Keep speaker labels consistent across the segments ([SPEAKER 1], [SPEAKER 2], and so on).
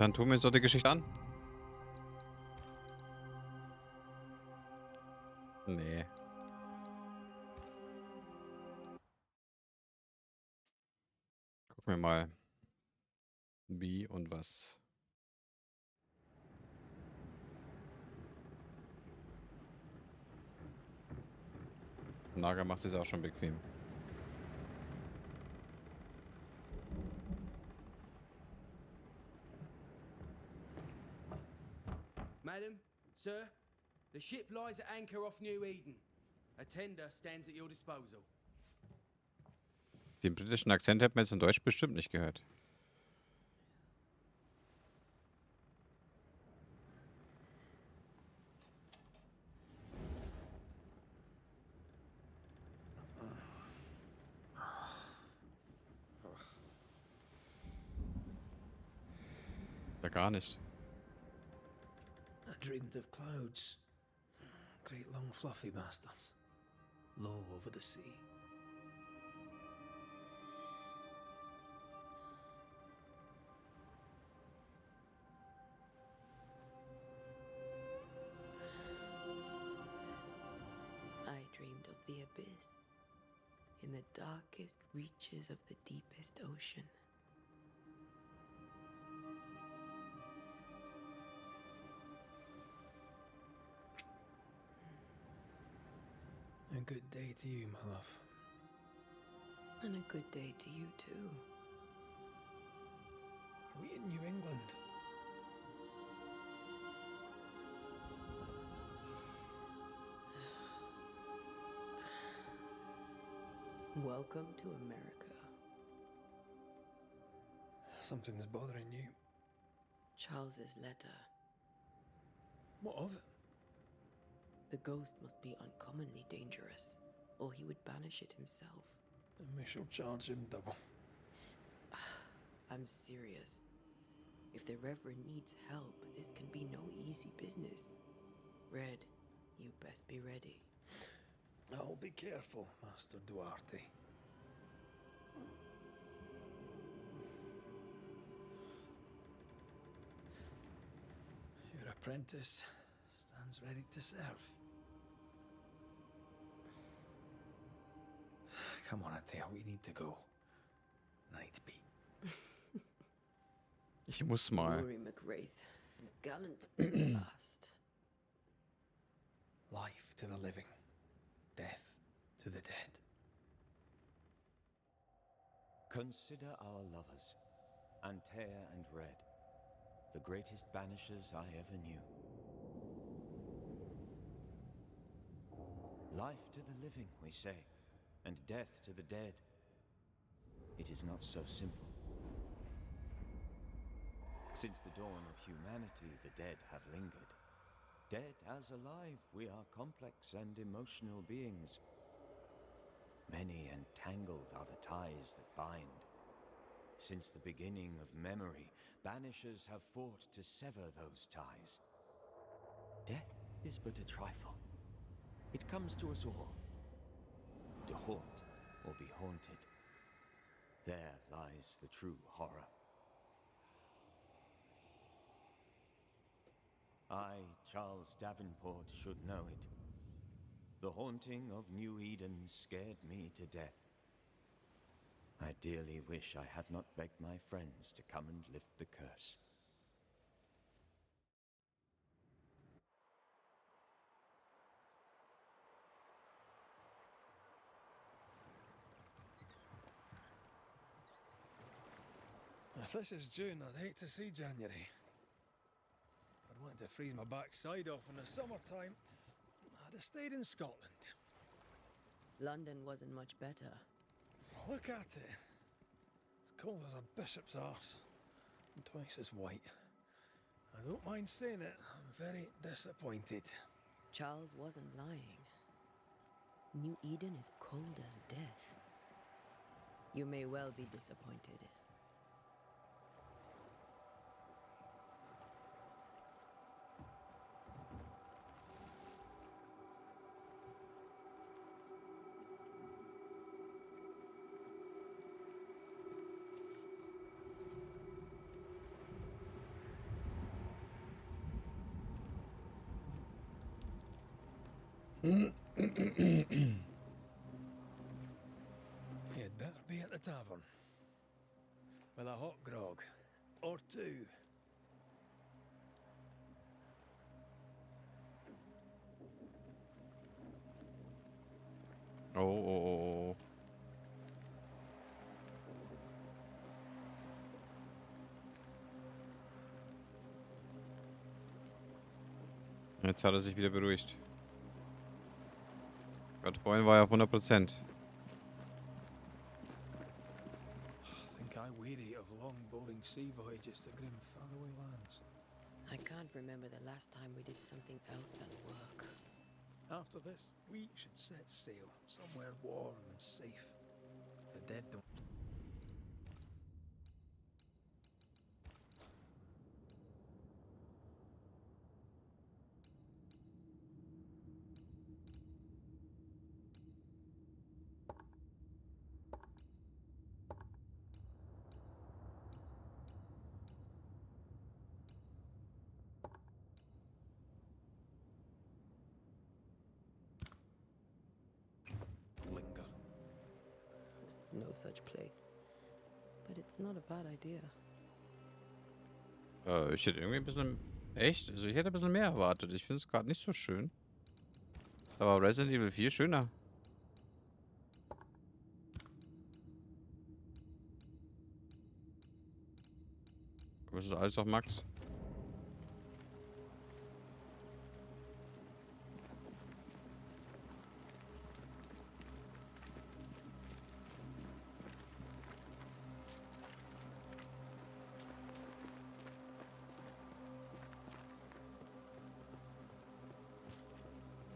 [SPEAKER 1] Dann tun wir uns doch die Geschichte an. Nee. Gucken wir mal, wie und was. Naga macht es auch schon bequem.
[SPEAKER 2] Madam, sir, the ship lies at anchor off New Eden. A tender stands at your disposal.
[SPEAKER 1] Den britischen Akzent hat man jetzt in Deutsch bestimmt nicht gehört. Ja, gar nicht.
[SPEAKER 3] I dreamed of clouds. Great long fluffy bastards. Low over the sea.
[SPEAKER 4] I dreamed of the abyss, in the darkest reaches of the deepest ocean.
[SPEAKER 3] A good day to you, my love.
[SPEAKER 4] And a good day to you too.
[SPEAKER 3] Are we in New England?
[SPEAKER 4] Welcome to America.
[SPEAKER 3] Something's bothering you.
[SPEAKER 4] Charles's letter.
[SPEAKER 3] What of it?
[SPEAKER 4] The ghost must be uncommonly dangerous, or he would banish it himself.
[SPEAKER 3] And we shall charge him double.
[SPEAKER 4] I'm serious. If the Reverend needs help, this can be no easy business. Red, you best be ready.
[SPEAKER 3] I'll be careful, Master Duarte. Your apprentice stands ready to serve. Come on, Atea, we need to go. I need to be.
[SPEAKER 1] Ich muss mal.
[SPEAKER 4] Rory McWraith, gallant to the last.
[SPEAKER 3] Life to the living, death to the dead.
[SPEAKER 5] Consider our lovers, Antea and Red, the greatest banishers I ever knew. Life to the living, we say, and death to the dead. It is not so simple. Since the dawn of humanity, the dead have lingered. Dead as alive, we are complex and emotional beings. Many and tangled are the ties that bind. Since the beginning of memory, banishers have fought to sever those ties. Death is but a trifle. It comes to us all. To haunt or be haunted. There lies the true horror. I, Charles Davenport, should know it. The haunting of New Eden scared me to death. I dearly wish I had not begged my friends to come and lift the curse.
[SPEAKER 3] If this is June, I'd hate to see January. I'd want to freeze my backside off in the summertime. I'd have stayed in Scotland.
[SPEAKER 4] London wasn't much better.
[SPEAKER 3] Look at it. As cold as a bishop's arse. And twice as white. I don't mind saying it, I'm very disappointed.
[SPEAKER 4] Charles wasn't lying. New Eden is cold as death. You may well be disappointed.
[SPEAKER 3] You'd better be at the tavern. With a hot grog. Or two.
[SPEAKER 1] Oh, oh, oh, oh. Jetzt hat er sich wieder beruhigt. Gott, vorhin war er auf 100%.
[SPEAKER 3] I think I weary of long, boring sea voyages to grim, faraway lands.
[SPEAKER 4] I can't remember the last time we did something else than work.
[SPEAKER 3] After this, we should set sail somewhere warm and safe. The dead don't. Linger.
[SPEAKER 4] No such place. But it's not a bad idea.
[SPEAKER 1] Ich hätte irgendwie ein bisschen... Echt? Also ich hätte ein bisschen mehr erwartet. Ich finde es gerade nicht so schön. Aber Resident Evil 4 schöner. Aber es ist alles auf Max.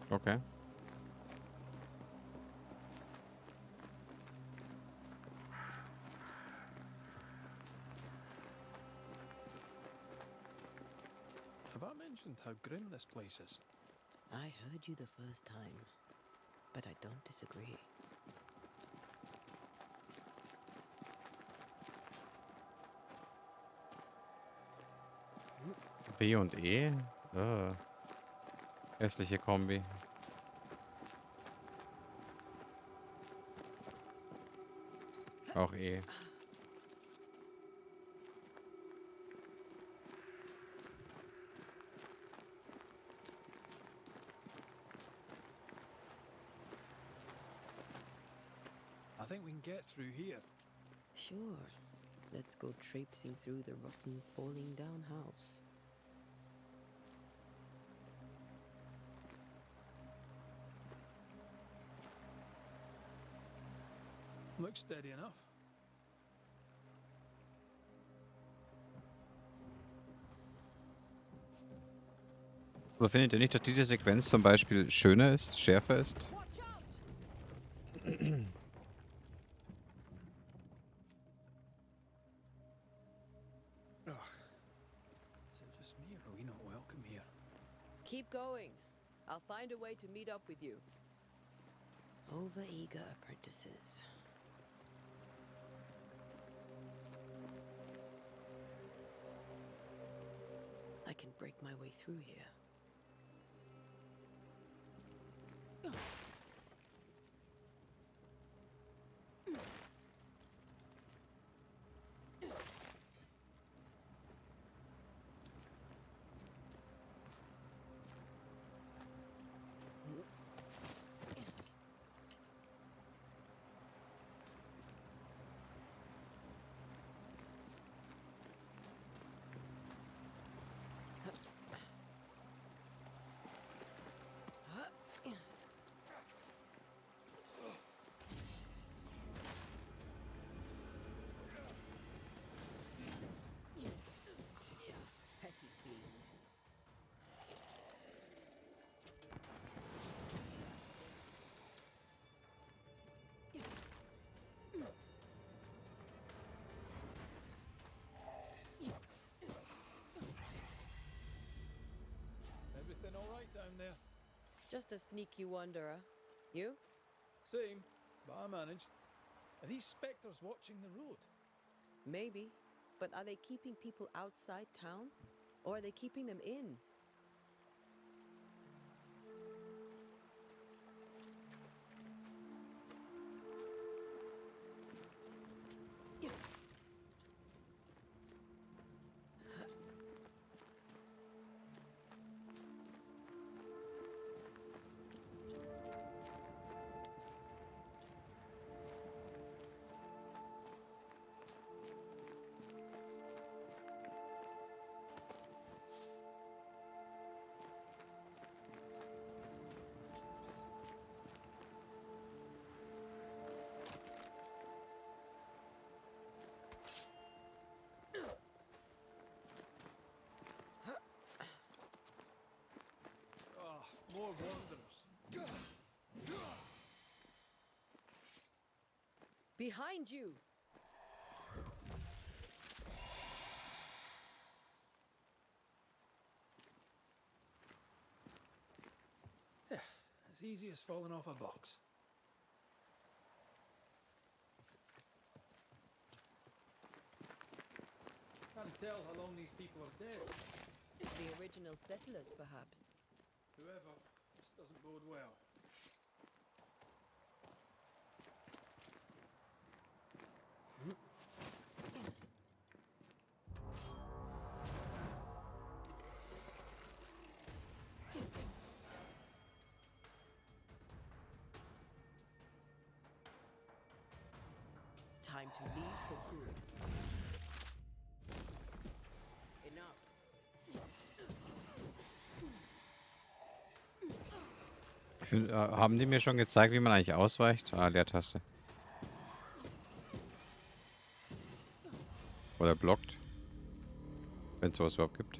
[SPEAKER 1] Okay.
[SPEAKER 3] Have I mentioned how grim this place is?
[SPEAKER 4] I heard you the first time, but I don't disagree.
[SPEAKER 1] B und E? Hässliche Kombi. Auch E.
[SPEAKER 3] I think we can get through here.
[SPEAKER 4] Sure. Let's go traipsing through the rotten, falling down house.
[SPEAKER 3] Looks steady enough.
[SPEAKER 1] Aber findet ihr nicht, dass diese Sequenz zum Beispiel schöner ist, schärfer ist?
[SPEAKER 3] Ugh. Is it just me, or are we not welcome here?
[SPEAKER 4] Keep going. I'll find a way to meet up with you. Overeager apprentices. I can break my way through here. Petty fiend.
[SPEAKER 3] Everything all right down there?
[SPEAKER 4] Just a sneaky wanderer. You?
[SPEAKER 3] Same, but I managed. Are these spectres watching the road?
[SPEAKER 4] Maybe. But are they keeping people outside town? Or are they keeping them in? Behind you!
[SPEAKER 3] Yeah, as easy as falling off a box. Can't tell how long these people are dead.
[SPEAKER 4] The original settlers, perhaps.
[SPEAKER 3] Whoever, this doesn't bode well.
[SPEAKER 4] Time to leave for good. Enough.
[SPEAKER 1] Haben die mir schon gezeigt, wie man eigentlich ausweicht? Ah, Leertaste. Oder blockt. Wenn es sowas überhaupt gibt.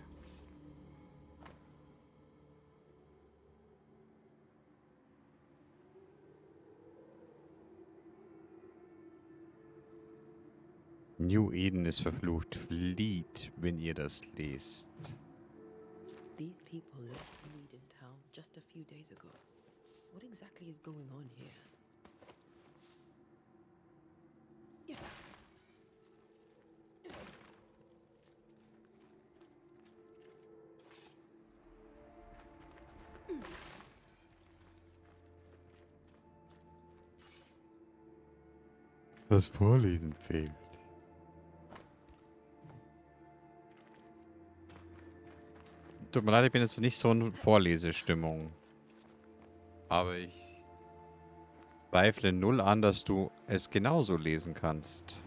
[SPEAKER 1] New Eden ist verflucht. Flieht, wenn ihr das lest.
[SPEAKER 4] These people left Mead in town just a few days ago. What exactly is going on here?
[SPEAKER 1] Das Vorlesen fehlt. Tut mir leid, ich bin jetzt nicht so in Vorlesestimmung. Aber ich zweifle null an, dass du es genauso lesen kannst.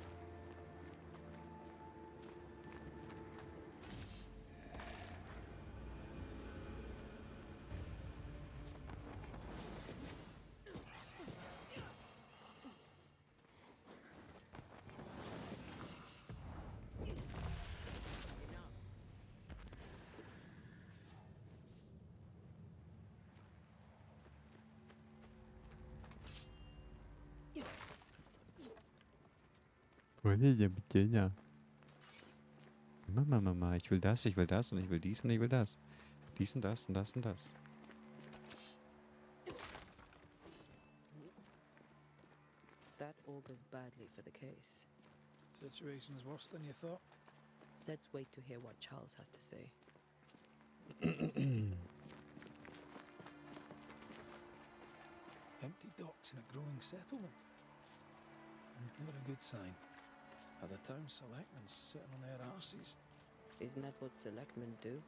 [SPEAKER 1] Mama, ich will das und ich will dies und ich will das. Dies und das und das und das.
[SPEAKER 4] That augurs badly for the case.
[SPEAKER 3] Situation's worse than you thought.
[SPEAKER 4] Let's wait to hear what Charles has to say.
[SPEAKER 3] Empty docks in a growing settlement. Never a good sign. Are the town selectmen sitting on their arses?
[SPEAKER 4] Isn't that what selectmen do?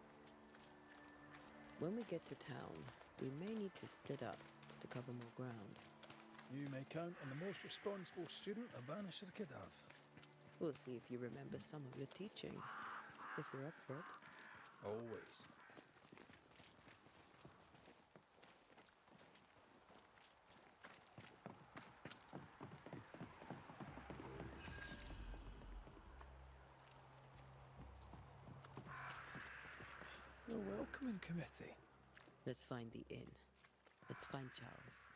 [SPEAKER 4] When we get to town, we may need to split up to cover more ground.
[SPEAKER 3] You may count on the most responsible student a Banisher could have.
[SPEAKER 4] We'll see if you remember some of your teaching, if you're up for it.
[SPEAKER 3] Always. The welcoming committee.
[SPEAKER 4] Let's find the inn. Let's find Charles.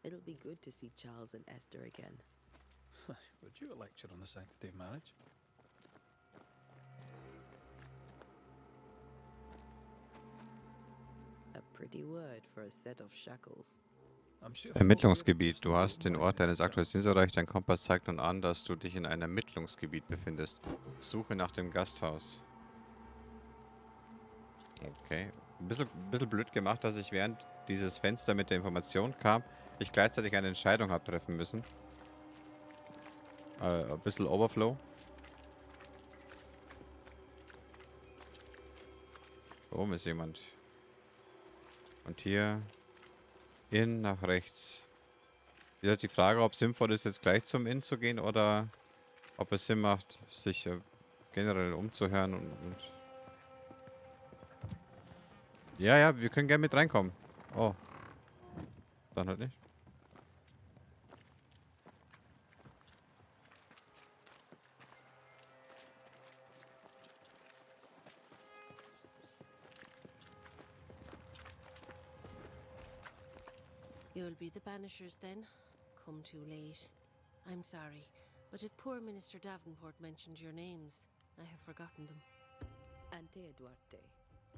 [SPEAKER 4] It'll be good to see Charles and Esther again.
[SPEAKER 3] Would you a lecture on the sanctity of marriage?
[SPEAKER 4] A pretty word for a set of shackles.
[SPEAKER 3] I'm sure
[SPEAKER 1] Ermittlungsgebiet. Du hast den Ort deines aktuellen Sinneserreichs. Dein Kompass zeigt nun an, dass du dich in einem Ermittlungsgebiet befindest. Suche nach dem Gasthaus. Okay. Ein bisschen blöd gemacht, dass ich während dieses Fenster mit der Information kam, ich gleichzeitig eine Entscheidung habe treffen müssen. Ein bisschen Overflow. Da oben ist jemand. Und hier Inn nach rechts. Wie gesagt, die Frage, ob es sinnvoll ist, jetzt gleich zum Inn zu gehen oder ob es Sinn macht, sich generell umzuhören und ja, wir können gerne mit reinkommen. Oh. Dann halt nicht.
[SPEAKER 6] You'll be the Banishers then? come too late. I'm sorry, but if poor Minister Davenport mentioned your names, I have forgotten them.
[SPEAKER 4] Ante Duarte.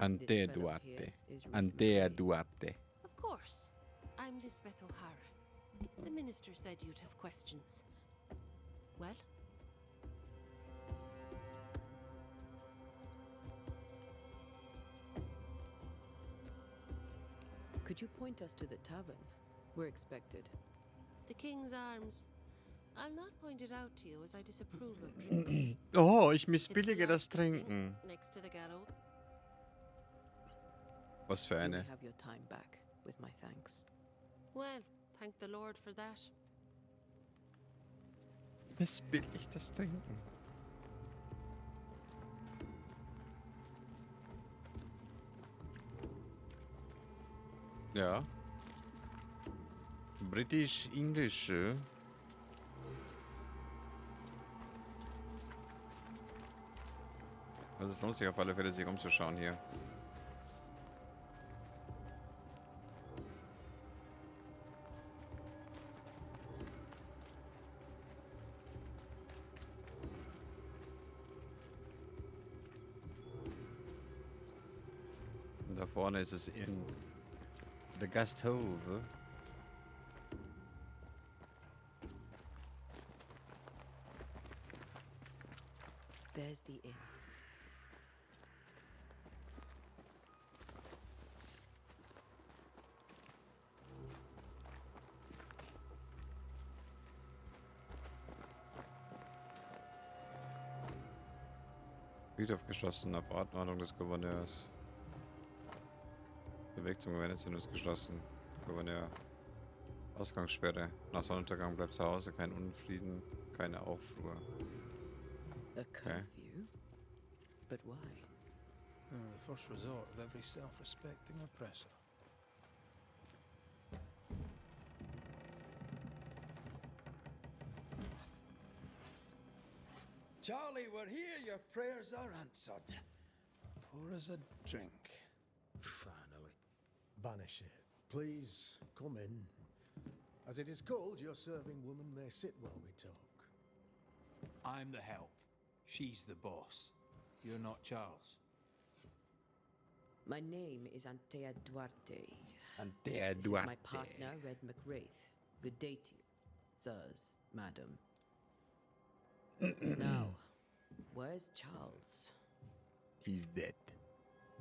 [SPEAKER 1] Ante
[SPEAKER 4] This fellow
[SPEAKER 1] Duarte.
[SPEAKER 4] here is Rick
[SPEAKER 1] Ante
[SPEAKER 4] McRae.
[SPEAKER 1] Duarte.
[SPEAKER 6] Of course. I'm Lisbeth O'Hara. The minister said you'd have questions. Well?
[SPEAKER 4] Could you point us to the tavern? We're expected.
[SPEAKER 6] The King's Arms. I'll not point it out to you as I disapprove of drinking.
[SPEAKER 1] Oh, ich
[SPEAKER 6] It's the
[SPEAKER 1] missbillige das
[SPEAKER 6] large building
[SPEAKER 1] Trinken.
[SPEAKER 6] next to the gallows.
[SPEAKER 1] Was für
[SPEAKER 4] You may
[SPEAKER 1] eine.
[SPEAKER 4] have your time back, with my thanks.
[SPEAKER 6] Well, thank the Lord for that.
[SPEAKER 1] Missbillig das Trinken. Ja. British English. Also es lohnt sich auf alle Fälle, sich umzuschauen hier. Und da vorne ist es in der Gasthofe.
[SPEAKER 4] There's the inn.
[SPEAKER 1] Friedhof geschlossen, auf Anordnung des Gouverneurs. Der Weg zum Gouverneurzentrum ist geschlossen. Gouverneur. Ausgangssperre. Nach Sonnenuntergang bleibt zu Hause, kein Unfrieden, keine Aufruhr.
[SPEAKER 4] A curfew? But why?
[SPEAKER 3] The first resort of every self-respecting oppressor. Charlie, we're here. Your prayers are answered. Pour us a drink.
[SPEAKER 2] Finally.
[SPEAKER 7] Banisher, please come in. As it is cold, your serving woman may sit while we talk.
[SPEAKER 8] I'm the help. She's the boss. You're not Charles.
[SPEAKER 4] My name is Antea Duarte.
[SPEAKER 1] Ante
[SPEAKER 4] This is my partner, Red McWraith. Good day to you, sirs, madam. Now, where's Charles?
[SPEAKER 1] He's dead.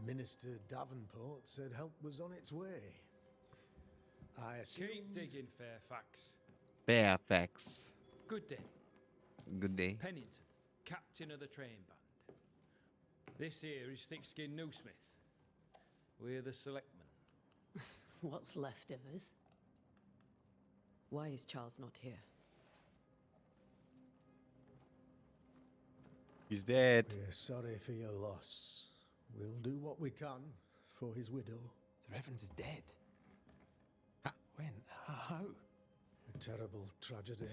[SPEAKER 7] Minister Davenport said help was on its way. I assumed...
[SPEAKER 8] Keep digging, Fairfax.
[SPEAKER 1] Fairfax.
[SPEAKER 8] Good day.
[SPEAKER 1] Good day.
[SPEAKER 8] Pennington, captain of the train band. This here is thick-skinned Newsmith. We're the selectmen.
[SPEAKER 4] What's left of us? Why is Charles not here?
[SPEAKER 1] He's dead.
[SPEAKER 7] We're sorry for your loss. We'll do what we can for his widow.
[SPEAKER 8] The Reverend is dead. When? How?
[SPEAKER 7] A terrible tragedy.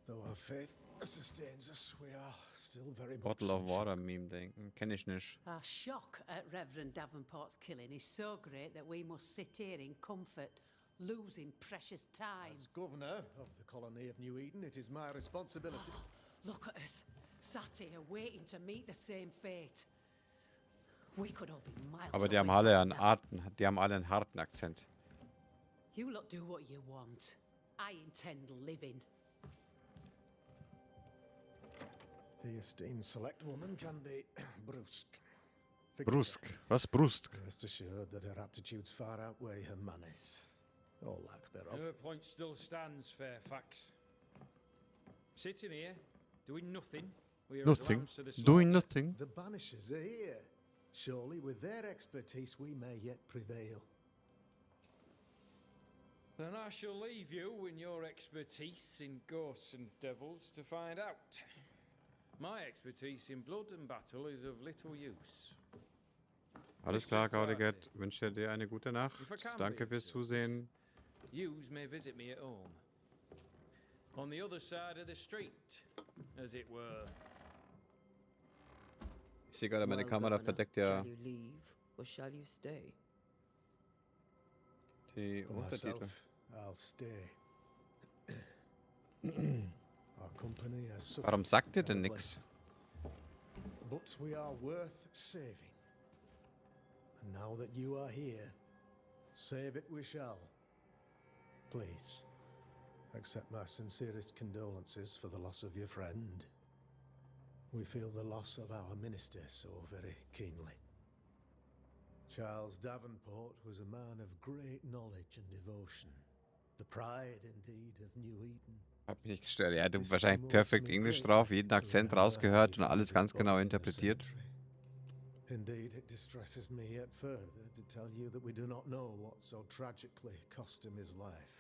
[SPEAKER 7] Though our faith sustains us, we are still very much
[SPEAKER 1] Bottle of
[SPEAKER 7] in
[SPEAKER 1] Water
[SPEAKER 7] shock.
[SPEAKER 1] Meme denken. Kenn ich nicht.
[SPEAKER 9] Our shock at Reverend Davenport's killing is so great that we must sit here in comfort, losing precious time.
[SPEAKER 7] As governor of the colony of New Eden, it is my responsibility.
[SPEAKER 9] Look at us, sat here waiting to meet the same fate. We could all be miles
[SPEAKER 1] Aber die haben
[SPEAKER 9] away
[SPEAKER 1] alle
[SPEAKER 9] by
[SPEAKER 1] einen
[SPEAKER 9] now.
[SPEAKER 1] die haben alle einen harten Akzent.
[SPEAKER 9] You lot do what you want. I intend living.
[SPEAKER 7] The esteemed select woman can be brusque.
[SPEAKER 1] Brusk. Was Brust?
[SPEAKER 7] Rest assured that her aptitudes far outweigh her manners. Or lack thereof.
[SPEAKER 8] Her point still stands, Fairfax. Sitting here, doing nothing. We are as
[SPEAKER 1] Nothing.
[SPEAKER 8] lambs to the
[SPEAKER 1] Doing
[SPEAKER 8] slaughter.
[SPEAKER 1] nothing.
[SPEAKER 7] The Banishers are here. Surely with their expertise we may yet prevail.
[SPEAKER 8] Then I shall leave you and your expertise in ghosts and devils to find out. My expertise in blood and battle is of little use.
[SPEAKER 1] Alles klar, Gaudigert. Wünsche dir eine gute Nacht.
[SPEAKER 8] If I can
[SPEAKER 1] Danke
[SPEAKER 8] leave
[SPEAKER 1] fürs
[SPEAKER 8] service,
[SPEAKER 1] Zusehen.
[SPEAKER 8] Yous may visit me at home. On the other side of the street, as it were.
[SPEAKER 1] Ich sehe gerade, meine
[SPEAKER 4] Well,
[SPEAKER 1] Kamera
[SPEAKER 4] Governor,
[SPEAKER 1] verdeckt ja
[SPEAKER 4] Shall you leave or shall you stay?
[SPEAKER 1] die
[SPEAKER 7] For
[SPEAKER 1] Untertitel.
[SPEAKER 7] myself, I'll stay. Our company has suffered
[SPEAKER 1] Warum sagt ihr denn
[SPEAKER 7] terribly,
[SPEAKER 1] nix?
[SPEAKER 7] but we are worth saving. And now that you are here, save it we shall. Please, accept my sincerest condolences for the loss of your friend. We feel the loss of our minister so very keenly. Charles Davenport was a man of great knowledge and devotion. The pride, indeed, of New Eden.
[SPEAKER 1] Hab mich nicht gestört. Er hatte wahrscheinlich perfekt Englisch drauf, jeden Akzent rausgehört und alles ganz genau interpretiert.
[SPEAKER 7] Indeed, it distresses me yet further to tell you that we do not know what so tragically cost him his life.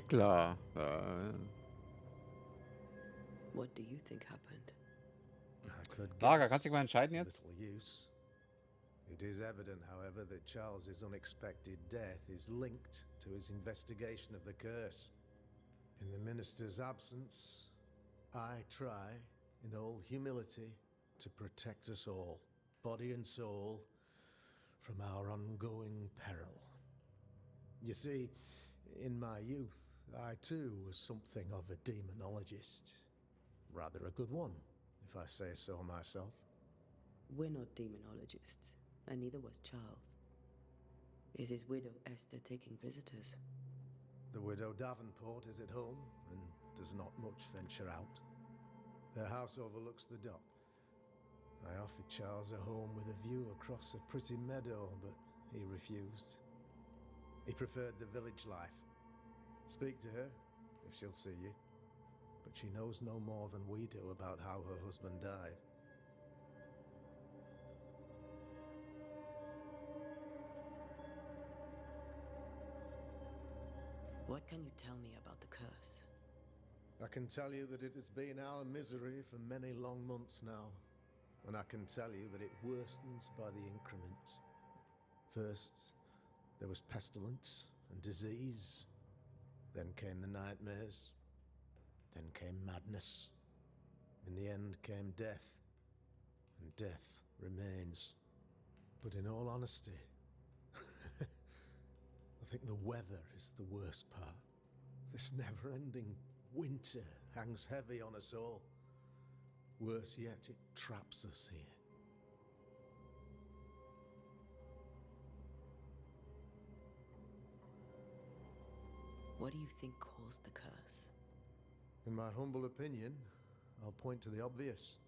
[SPEAKER 1] Klar.
[SPEAKER 4] What do you think happened?
[SPEAKER 7] I could
[SPEAKER 1] Lager,
[SPEAKER 7] guess
[SPEAKER 1] kannst du dich mal entscheiden
[SPEAKER 7] to
[SPEAKER 1] jetzt?
[SPEAKER 7] little use. It is evident, however, that Charles's unexpected death is linked to his investigation of the curse. In the minister's absence, I try, in all humility, to protect us all, body and soul, from our ongoing peril. You see, in my youth, I too was something of a demonologist. Rather a good one, if I say so myself.
[SPEAKER 4] We're not demonologists, and neither was Charles. Is his widow Esther taking visitors?
[SPEAKER 7] The widow Davenport is at home and does not much venture out. Their house overlooks the dock. I offered Charles a home with a view across a pretty meadow, but he refused. He preferred the village life. Speak to her, if she'll see you. But she knows no more than we do about how her husband died.
[SPEAKER 4] What can you tell me about the curse?
[SPEAKER 7] I can tell you that it has been our misery for many long months now. And I can tell you that it worsens by the increments. First, there was pestilence and disease. Then came the nightmares. Then came madness. In the end came death. And death remains. But in all honesty, I think the weather is the worst part. This never-ending winter hangs heavy on us all. Worse yet, it traps us here.
[SPEAKER 4] What do you think caused the curse?
[SPEAKER 7] In my humble opinion, I'll point to the obvious.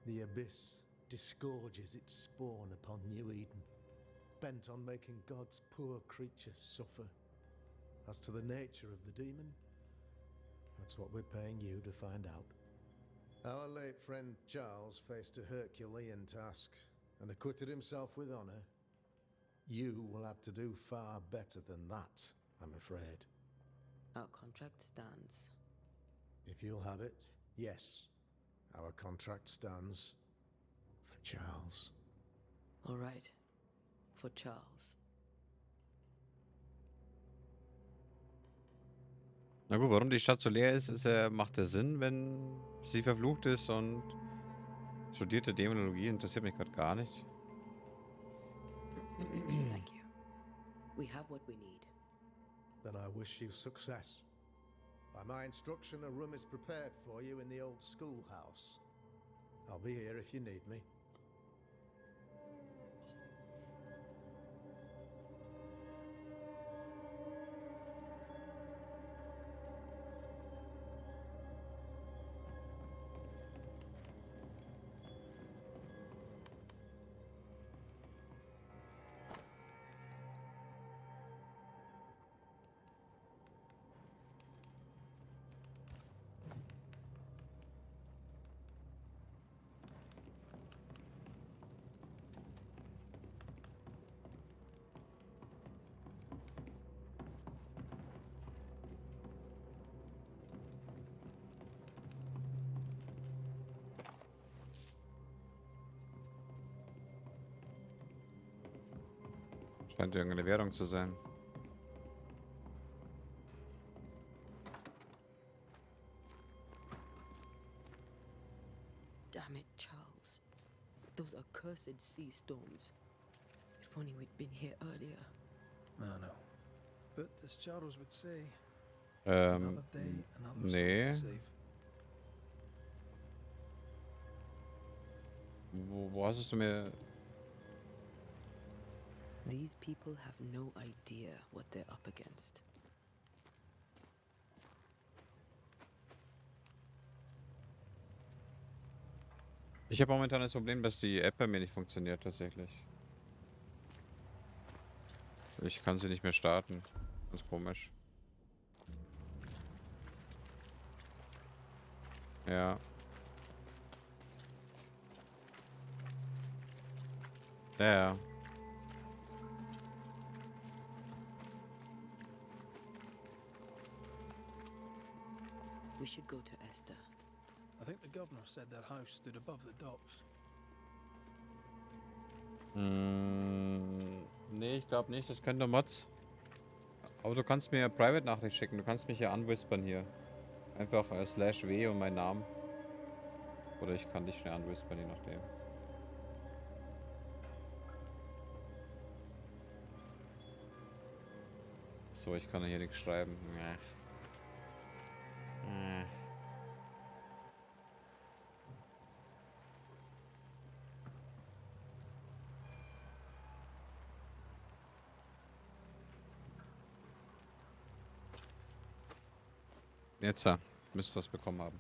[SPEAKER 7] The abyss disgorges its spawn upon New Eden, bent on making God's poor creatures suffer. As to the nature of the demon, that's what we're paying you to find out. Our late friend Charles faced a Herculean task and acquitted himself with honor. You will have to do far better than that, I'm afraid.
[SPEAKER 4] Our contract stands.
[SPEAKER 7] If you'll have it, yes, our contract stands for Charles.
[SPEAKER 4] All right. For Charles.
[SPEAKER 1] Na gut, warum die Stadt so leer ist, macht der Sinn, wenn sie verflucht ist und studierte Dämonologie interessiert mich gerade gar nicht.
[SPEAKER 4] Thank you. We have what we need.
[SPEAKER 7] Then I wish you success. By my instruction, a room is prepared for you in the old schoolhouse. I'll be here if you need me.
[SPEAKER 1] Scheint irgendeine Währung zu sein.
[SPEAKER 4] Damn it, Charles. Those accursed sea storms. If only we'd been here earlier.
[SPEAKER 3] I know. But as Charles would say, another day, another soul
[SPEAKER 1] Nee.
[SPEAKER 3] to save.
[SPEAKER 1] Wo hast du mir...
[SPEAKER 4] These people have no idea what they're up against.
[SPEAKER 1] Ich habe momentan das Problem, dass die App bei mir nicht funktioniert tatsächlich. Ich kann sie nicht mehr starten. Ganz komisch. Ja. Ja.
[SPEAKER 4] We should go to Esther.
[SPEAKER 3] I think the governor said that house stood above the docks.
[SPEAKER 1] Nee, ich glaube nicht. Das können nur Mods. Aber du kannst mir Private-Nachricht schicken. Du kannst mich hier anwispern hier. Einfach /w und mein Namen. Oder ich kann dich schnell anwispern, je nachdem. So, ich kann hier nichts schreiben. Jetzt müsst ihr was bekommen haben.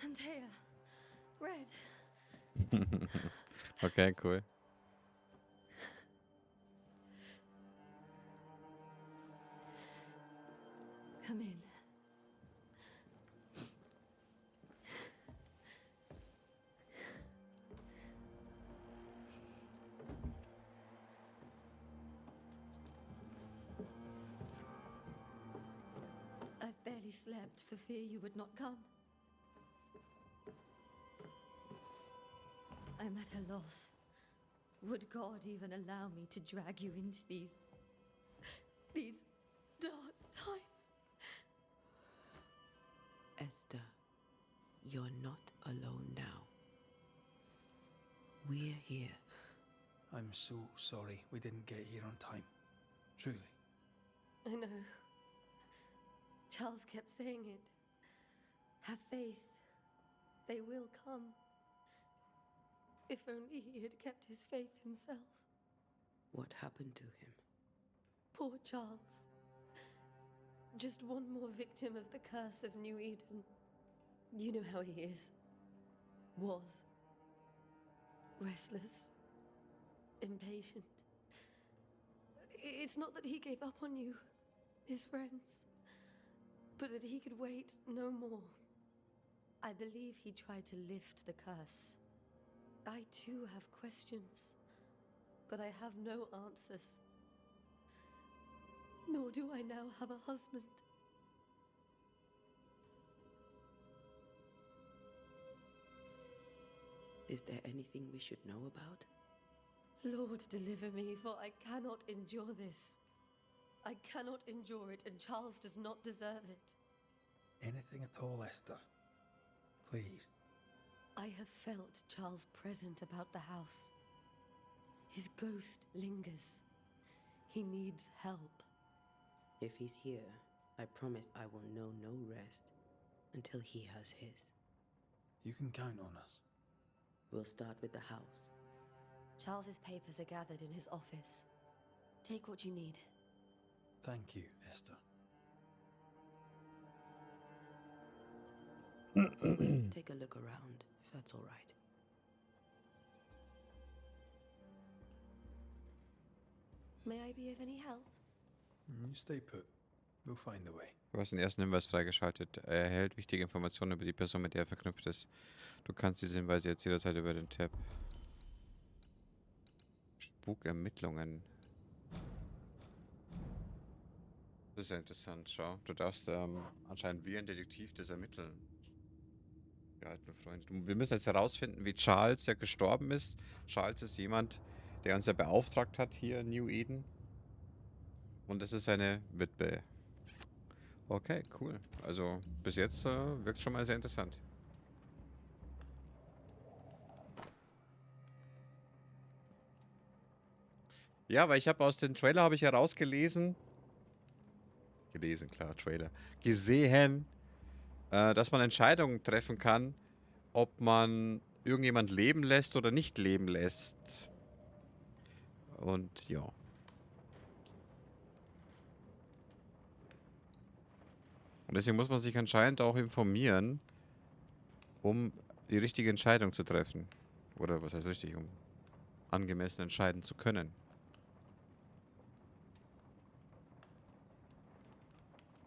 [SPEAKER 10] Antea. Red.
[SPEAKER 1] Okay, cool.
[SPEAKER 10] Come in. I've barely slept for fear you would not come. I'm at a loss. Would God even allow me to drag you into these dark times?
[SPEAKER 4] Esther, you're not alone now. We're here.
[SPEAKER 3] I'm so sorry we didn't get here on time. Truly.
[SPEAKER 10] I know. Charles kept saying it. Have faith. They will come. If only he had kept his faith himself.
[SPEAKER 4] What happened to him?
[SPEAKER 10] Poor Charles. Just one more victim of the curse of New Eden. You know how he is. Was. Restless. Impatient. It's not that he gave up on you, his friends, but that he could wait no more. I believe he tried to lift the curse. I too have questions, but I have no answers. Nor do I now have a husband.
[SPEAKER 4] Is there anything we should know about?
[SPEAKER 10] Lord, deliver me, for I cannot endure this. I cannot endure it, and Charles does not deserve it.
[SPEAKER 3] Anything at all, Esther. Please.
[SPEAKER 10] I have felt Charles present about the house. His ghost lingers. He needs help.
[SPEAKER 4] If he's here, I promise I will know no rest until he has his.
[SPEAKER 3] You can count on us.
[SPEAKER 4] We'll start with the house.
[SPEAKER 10] Charles's papers are gathered in his office. Take what you need.
[SPEAKER 3] Thank you, Esther.
[SPEAKER 4] We'll take a look around, if that's all right.
[SPEAKER 10] May I be of any help?
[SPEAKER 3] You stay put. We'll find the way.
[SPEAKER 1] Du hast den ersten Hinweis freigeschaltet. Er erhält wichtige Informationen über die Person, mit der er verknüpft ist. Du kannst diese Hinweise jetzt jederzeit über den Tab. Spukermittlungen. Das ist ja interessant, schau. Du darfst anscheinend wie ein Detektiv das ermitteln. Ja, alten Freund. Wir müssen jetzt herausfinden, wie Charles ja gestorben ist. Charles ist jemand, der uns ja beauftragt hat hier in New Eden. Und das ist seine Witwe. Okay, cool. Also bis jetzt wirkt schon mal sehr interessant. Ja, weil ich habe aus dem Trailer habe ich herausgelesen, klar, Trailer, gesehen, dass man Entscheidungen treffen kann, ob man irgendjemand leben lässt oder nicht leben lässt. Und ja. Und deswegen muss man sich anscheinend auch informieren, um die richtige Entscheidung zu treffen. Oder was heißt richtig, um angemessen entscheiden zu können.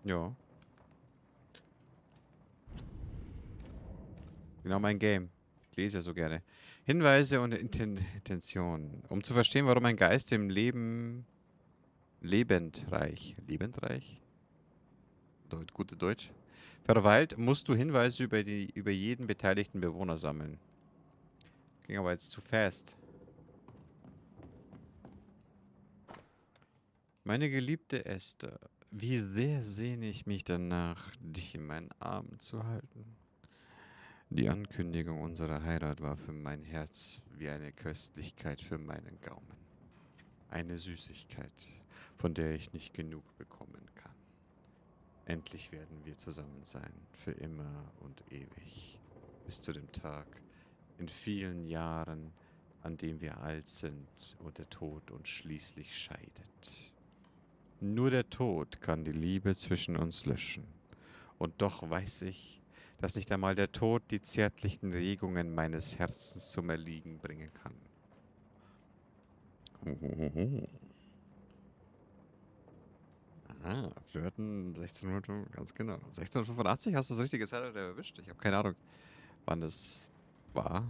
[SPEAKER 1] Ja. Genau mein Game. Ich lese ja so gerne. Hinweise und Intentionen. Um zu verstehen, warum ein Geist im Leben lebendreich gute Deutsch, verweilt, musst du Hinweise über jeden beteiligten Bewohner sammeln. Ging aber jetzt zu fast. Meine geliebte Esther, wie sehr sehne ich mich danach, dich in meinen Armen zu halten. Die Ankündigung unserer Heirat war für mein Herz wie eine Köstlichkeit für meinen Gaumen. Eine Süßigkeit, von der ich nicht genug bekommen kann. Endlich werden wir zusammen sein, für immer und ewig, bis zu dem Tag, in vielen Jahren, an dem wir alt sind und der Tod uns schließlich scheidet. Nur der Tod kann die Liebe zwischen uns löschen. Und doch weiß ich, dass nicht einmal der Tod die zärtlichen Regungen meines Herzens zum Erliegen bringen kann. Ah, Flirten 1600, ganz genau. 1685 hast du das richtige Zeitalter erwischt. Ich habe keine Ahnung, wann das war.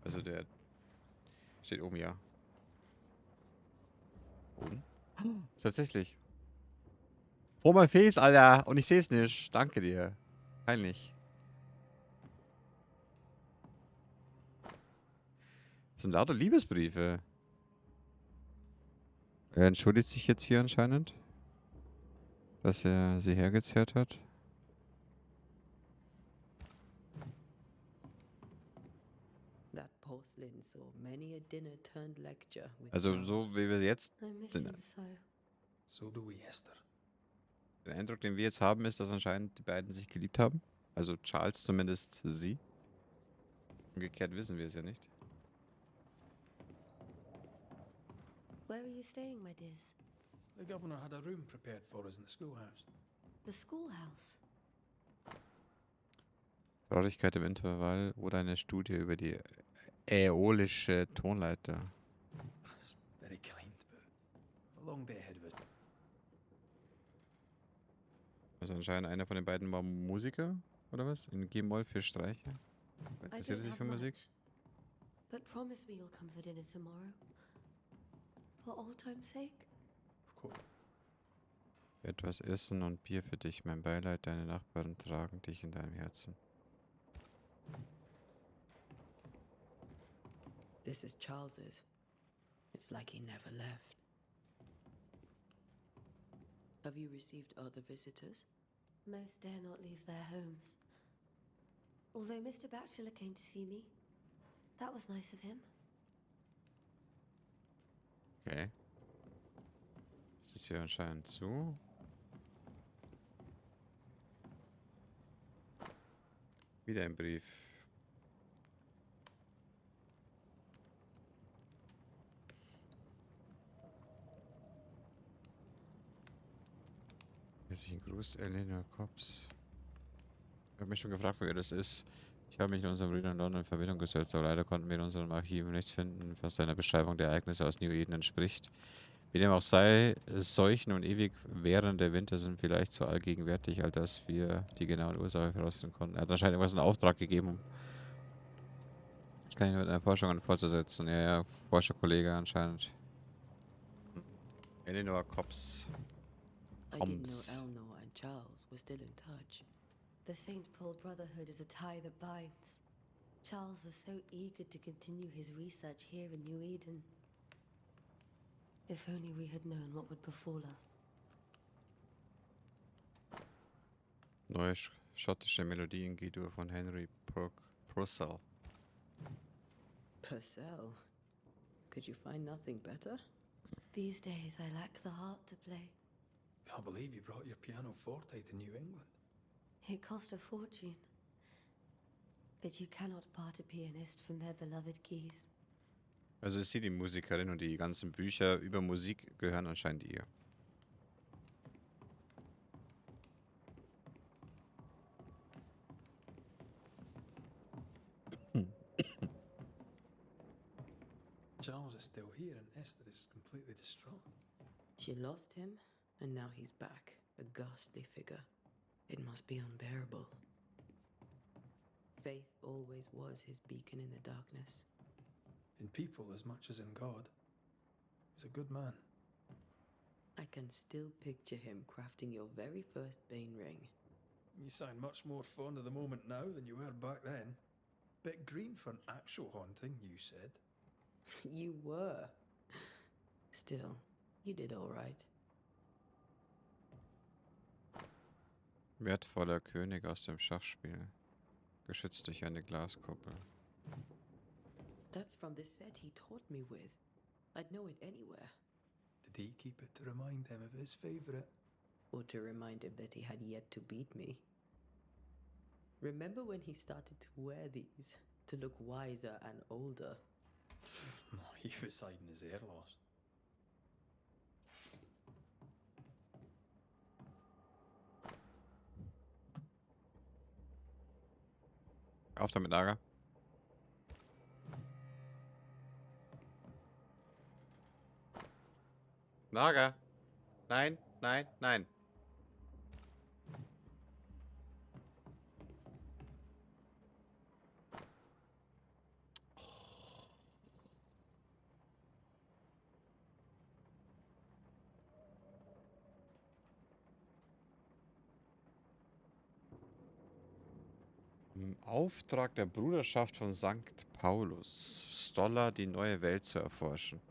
[SPEAKER 1] Also der steht oben, ja. Oben? Tatsächlich. Vor mein Face, Alter. Und ich sehe es nicht. Danke dir. Peinlich. Das sind lauter Liebesbriefe. Er entschuldigt sich jetzt hier anscheinend, dass er sie hergezerrt hat.
[SPEAKER 4] That porcelain saw many a dinner turned lecture with
[SPEAKER 1] Also
[SPEAKER 4] Charles.
[SPEAKER 1] so wie wir jetzt
[SPEAKER 10] I miss
[SPEAKER 1] sind.
[SPEAKER 10] him so.
[SPEAKER 3] So do we, Esther.
[SPEAKER 1] Der Eindruck, den wir jetzt haben, ist, dass anscheinend die beiden sich geliebt haben. Also Charles zumindest sie. Umgekehrt wissen wir es ja nicht.
[SPEAKER 10] Where are you staying, my dears?
[SPEAKER 3] The governor had a room prepared for us in the schoolhouse.
[SPEAKER 10] The schoolhouse.
[SPEAKER 1] Traurigkeit im Intervall oder eine Studie über die äolische Tonleiter.
[SPEAKER 3] That's very kind, but a long day ahead of us.
[SPEAKER 1] Also anscheinend einer von den beiden war Musiker, oder was? In G-Moll für Streiche.
[SPEAKER 10] I
[SPEAKER 1] Interessiert
[SPEAKER 10] don't
[SPEAKER 1] er sich
[SPEAKER 10] have
[SPEAKER 1] für Musik?
[SPEAKER 10] much, but promise me you'll come for dinner tomorrow. For old time's sake.
[SPEAKER 3] Of course.
[SPEAKER 1] Etwas Essen und Bier für dich. Mein Beileid, deine Nachbarn tragen dich in deinem Herzen.
[SPEAKER 4] This is Charles's. It's like he never left. Have you received other visitors?
[SPEAKER 10] Most dare not leave their homes. Although Mr. Bachelor came to see me. That was nice of him.
[SPEAKER 1] Okay. Das ist hier anscheinend zu. Wieder ein Brief. Herzlichen Gruß, Elena Kops. Ich habe mich schon gefragt, wer das ist. Ich habe mich mit unseren Brüdern in London in Verbindung gesetzt, aber leider konnten wir in unserem Archiv nichts finden, was einer Beschreibung der Ereignisse aus New Eden entspricht. Wie dem auch sei, Seuchen und ewig währende Winter sind vielleicht so allgegenwärtig, als dass wir die genaue Ursache herausfinden konnten. Er hat anscheinend irgendwas in Auftrag gegeben, Ich kann ihn mit einer Forschung fortzusetzen. Ja, ja, Forscherkollege anscheinend. Eleanor Cops.
[SPEAKER 4] I didn't know
[SPEAKER 1] Combs.
[SPEAKER 4] Elnor and Charles were still in touch.
[SPEAKER 10] The St. Paul Brotherhood is a tie that binds. Charles was so eager to continue his research here in New Eden. If only we had known what would befall us.
[SPEAKER 1] Neue schottische Melodie in G-Dur von Henry Purcell.
[SPEAKER 4] Purcell? Could you find nothing better?
[SPEAKER 10] These days, I lack the heart to play.
[SPEAKER 3] Can't believe you brought your pianoforte to New England.
[SPEAKER 10] It cost a fortune. But you cannot part a pianist from their beloved keys.
[SPEAKER 1] Also ist sie die Musikerin und die ganzen Bücher über Musik gehören anscheinend ihr.
[SPEAKER 3] Charles is still here and Esther is completely distraught.
[SPEAKER 4] She lost him, and now he's back, a ghastly figure. It must be unbearable. Faith always was his beacon in the darkness.
[SPEAKER 3] In people as much as in God. He's a good man.
[SPEAKER 4] I can still picture him crafting your very first Bane ring.
[SPEAKER 3] You sound much more fond of the moment now than you were back then. Bit green for an actual haunting, you said.
[SPEAKER 4] You were. Still, you did all right.
[SPEAKER 1] Wertvoller König aus dem Schachspiel. Geschützt durch eine Glaskuppel.
[SPEAKER 4] That's from the set he taught me with. I'd know it anywhere.
[SPEAKER 3] Did he keep it to remind him of his favourite?
[SPEAKER 4] Or to remind him that he had yet to beat me. Remember when he started to wear these to look wiser and older?
[SPEAKER 3] He was hiding his hair loss.
[SPEAKER 1] Auf damit, Naga. Naga. Nein, nein, nein. Im Auftrag der Bruderschaft von Sankt Paulus, Stoller die neue Welt zu erforschen.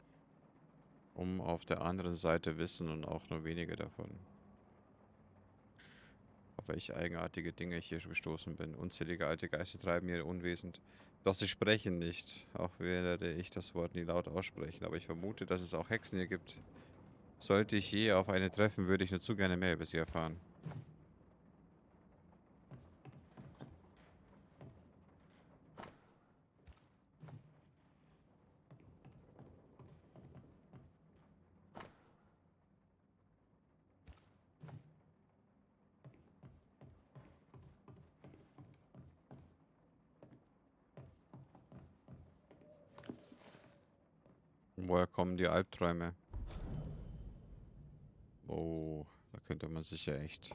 [SPEAKER 1] Um auf der anderen Seite wissen und auch nur wenige davon. Auf welche eigenartige Dinge ich hier gestoßen bin. Unzählige alte Geister treiben ihr Unwesen. Doch sie sprechen nicht. Auch werde ich das Wort nie laut aussprechen. Aber ich vermute, dass es auch Hexen hier gibt. Sollte ich je auf eine treffen, würde ich nur zu gerne mehr über sie erfahren. Woher kommen die Albträume? Oh, da könnte man sich ja echt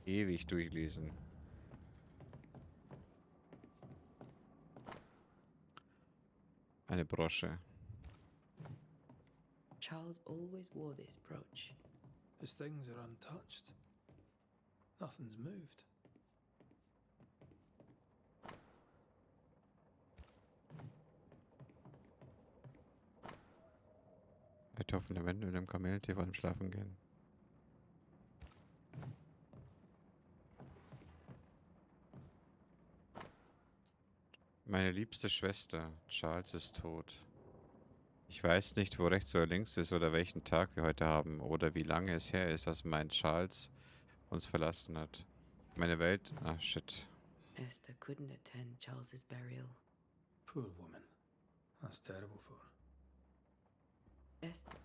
[SPEAKER 1] ewig durchlesen. Eine Brosche.
[SPEAKER 4] Charles always wore this brooch.
[SPEAKER 3] His things are untouched. Nothing's moved.
[SPEAKER 1] Ein Topf in der Wände mit einem Kameltier vor dem Schlafen gehen. Meine liebste Schwester, Charles ist tot. Ich weiß nicht, wo rechts oder links ist oder welchen Tag wir heute haben oder wie lange es her ist, dass mein Charles uns verlassen hat. Meine Welt... Ah, shit.
[SPEAKER 4] Esther couldn't attend Charles's burial.
[SPEAKER 3] Poor woman. That's terrible for her.
[SPEAKER 4] Esther...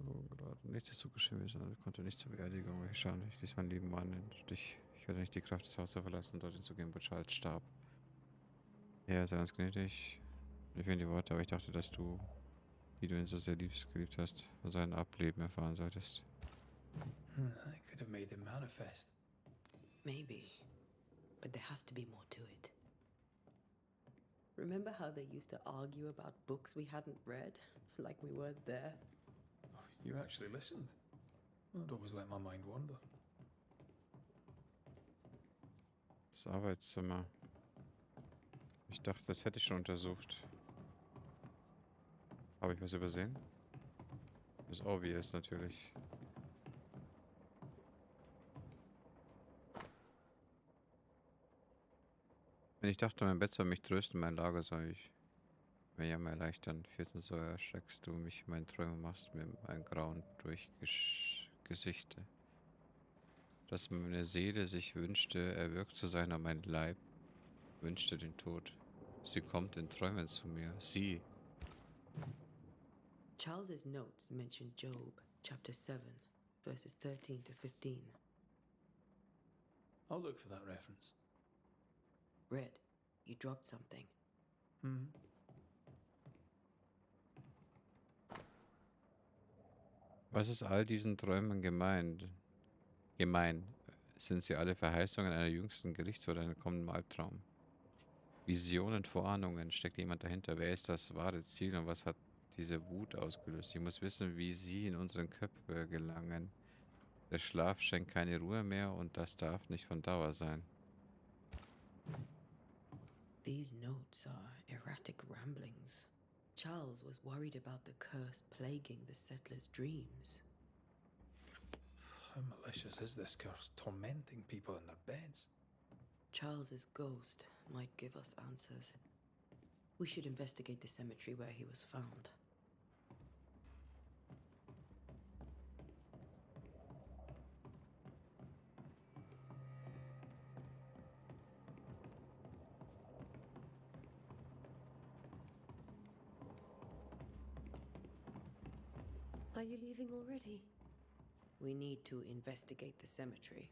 [SPEAKER 1] Oh Gott, nichts ist so geschehen, ich konnte nicht zur Beerdigung. Ich schaue nicht, dies mein lieben Mann. Ich werde nicht die Kraft des Hauses verlassen und dorthin zu gehen, wo Charles starb. Ja, sei uns gnädig. Mir fehlen die Worte, aber ich dachte, dass du, die du ihn so sehr geliebt hast, von seinem Ableben erfahren solltest.
[SPEAKER 3] I could have made him manifest.
[SPEAKER 4] Maybe. But there has to be more to it. Remember how they used to argue about books we hadn't read? Like we weren't there?
[SPEAKER 3] Oh, you actually listened? I'd always let my mind wander.
[SPEAKER 1] Das Arbeitszimmer. Ich dachte, das hätte ich schon untersucht. Habe ich was übersehen? Das obvious natürlich. Wenn ich dachte, mein Bett soll mich trösten, mein Lager soll ich mir Jammer erleichtern. Viertens, so erschreckst du mich, mein Träume machst mir ein Grauen durch Gesichte. Dass meine Seele sich wünschte, erwürgt zu sein, aber mein Leib wünschte den Tod. Sie kommt in Träumen zu mir. Sie.
[SPEAKER 4] Charles's notes mention Job, chapter 7, verses 13 to 15.
[SPEAKER 3] I'll look for that reference.
[SPEAKER 4] Red, you dropped something.
[SPEAKER 1] Was ist all diesen Träumen gemein? Sind sie alle Verheißungen einer jüngsten Gerichts- oder einem kommenden Albtraum? Visionen, Vorahnungen, steckt jemand dahinter? Wer ist das wahre Ziel und was hat diese Wut ausgelöst? Ich muss wissen, wie sie in unseren Köpfe gelangen. Der Schlaf schenkt keine Ruhe mehr und das darf nicht von Dauer sein.
[SPEAKER 4] These notes are erratic ramblings. Charles was worried about the curse plaguing the settlers' dreams.
[SPEAKER 3] How malicious is this curse, tormenting people in their beds?
[SPEAKER 4] Charles's ghost might give us answers. We should investigate the cemetery where he was found.
[SPEAKER 10] Are you leaving already?
[SPEAKER 4] We need to investigate the cemetery.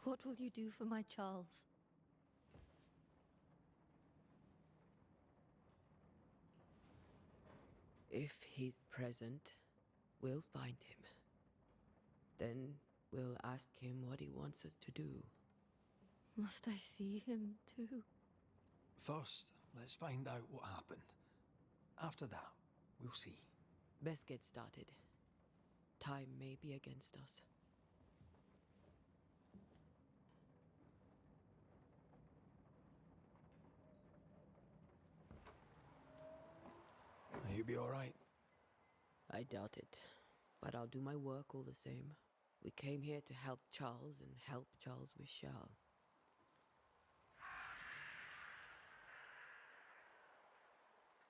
[SPEAKER 10] What will you do for my Charles?
[SPEAKER 4] If he's present, we'll find him. Then we'll ask him what he wants us to do.
[SPEAKER 10] Must I see him too?
[SPEAKER 3] First, let's find out what happened. After that, we'll see.
[SPEAKER 4] Best get started. Time may be against us.
[SPEAKER 3] You be all right?
[SPEAKER 4] I doubt it, but I'll do my work all the same. We came here to help Charles and help Charles we shall.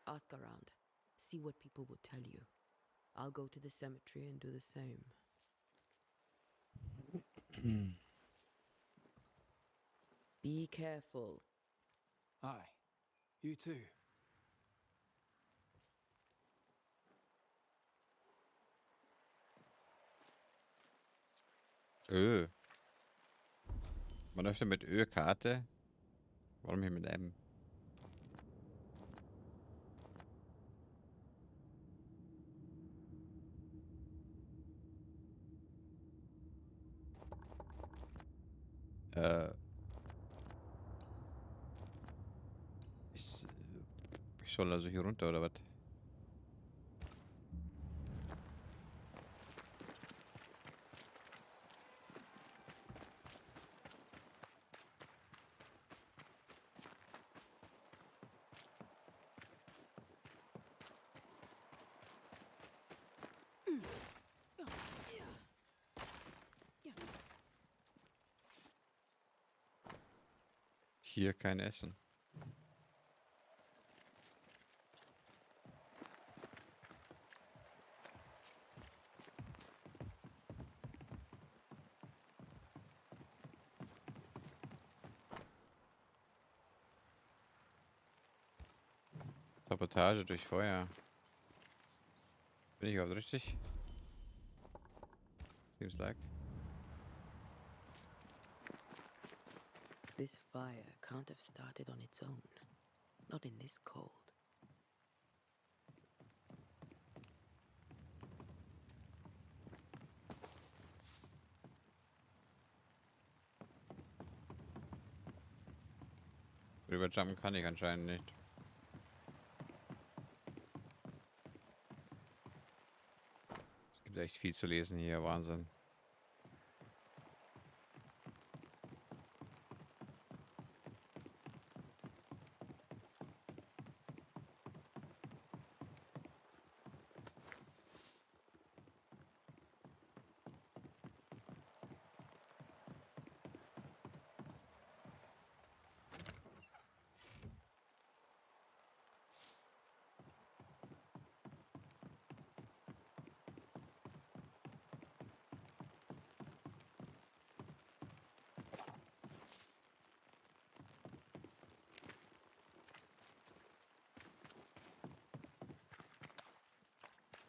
[SPEAKER 4] Ask around. See what people will tell you. I'll go to the cemetery and do the same. Be careful.
[SPEAKER 3] Aye. You too.
[SPEAKER 1] Ö. Man öffnet mit Ö Karte. Warum hier mit M? Ich soll also hier runter, oder was? Hier kein Essen. Sabotage durch Feuer. Bin ich überhaupt richtig? Seems like.
[SPEAKER 4] This fire can't have started on its own. Not in this cold.
[SPEAKER 1] drüber jumpen kann ich anscheinend nicht. Es gibt echt viel zu lesen hier, Wahnsinn.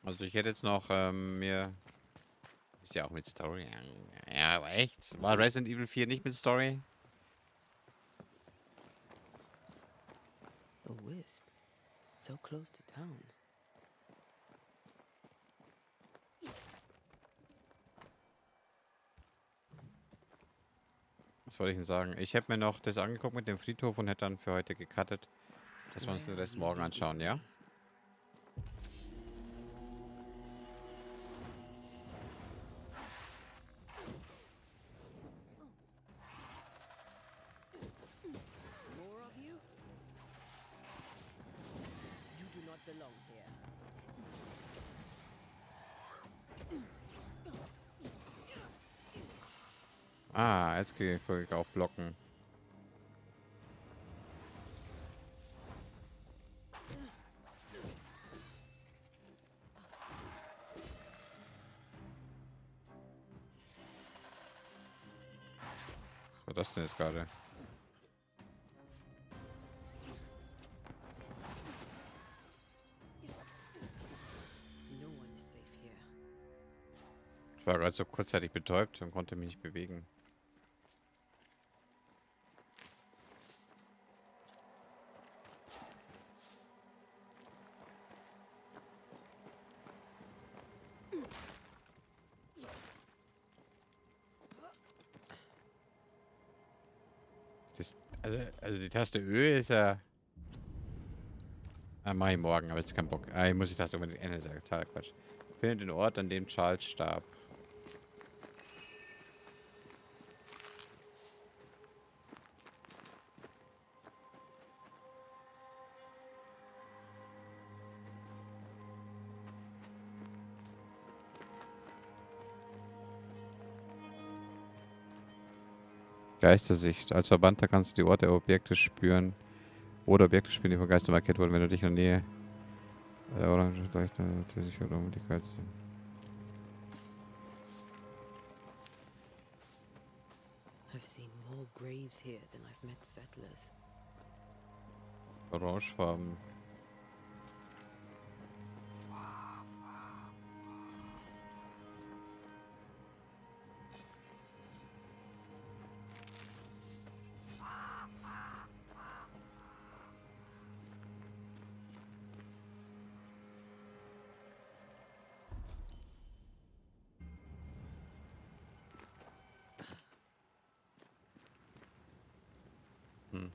[SPEAKER 1] Also ich hätte jetzt noch mir... Ist ja auch mit Story. Ja, aber echt? War Resident Evil 4 nicht mit Story?
[SPEAKER 4] A wisp. So close to town.
[SPEAKER 1] Was wollte ich denn sagen? Ich hätte mir noch das angeguckt mit dem Friedhof und hätte dann für heute gecuttet, dass wir uns den Rest morgen anschauen, ja?
[SPEAKER 4] More of you? You do not belong here.
[SPEAKER 1] Ah, jetzt kriege ich auch blocken. Was war das denn jetzt gerade?
[SPEAKER 4] No one is safe here.
[SPEAKER 1] Ich war gerade so kurzzeitig betäubt und konnte mich nicht bewegen. Also die Taste Ö ist ja... Ah, mach ich morgen, aber jetzt kein Bock. Ah, ich muss die Taste unbedingt Ende sagen. Totaler Quatsch. Finde den Ort, an dem Charles starb. Geistersicht. Als Verbannter kannst du die Orte der Objekte spüren. Oder Objekte spüren, die von Geistern markiert wurden, wenn du dich in der Nähe der orange Leuchte natürlich oder um die Kreise.
[SPEAKER 4] I've seen more graves here than I've met settlers.
[SPEAKER 1] Orangefarben. Hm.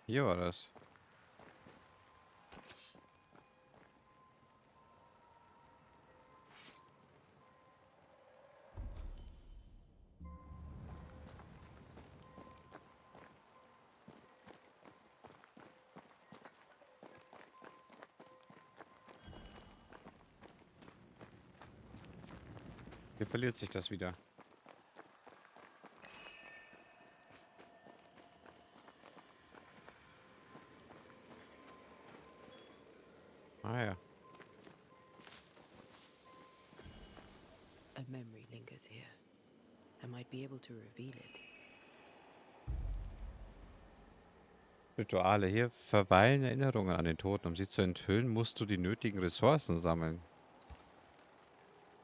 [SPEAKER 1] Hier war das. Hier verliert sich das wieder.
[SPEAKER 4] memory lingers here. I might be able to reveal it.
[SPEAKER 1] Rituale. Hier verweilen Erinnerungen an den Toten. Um sie zu enthüllen, musst du die nötigen Ressourcen sammeln.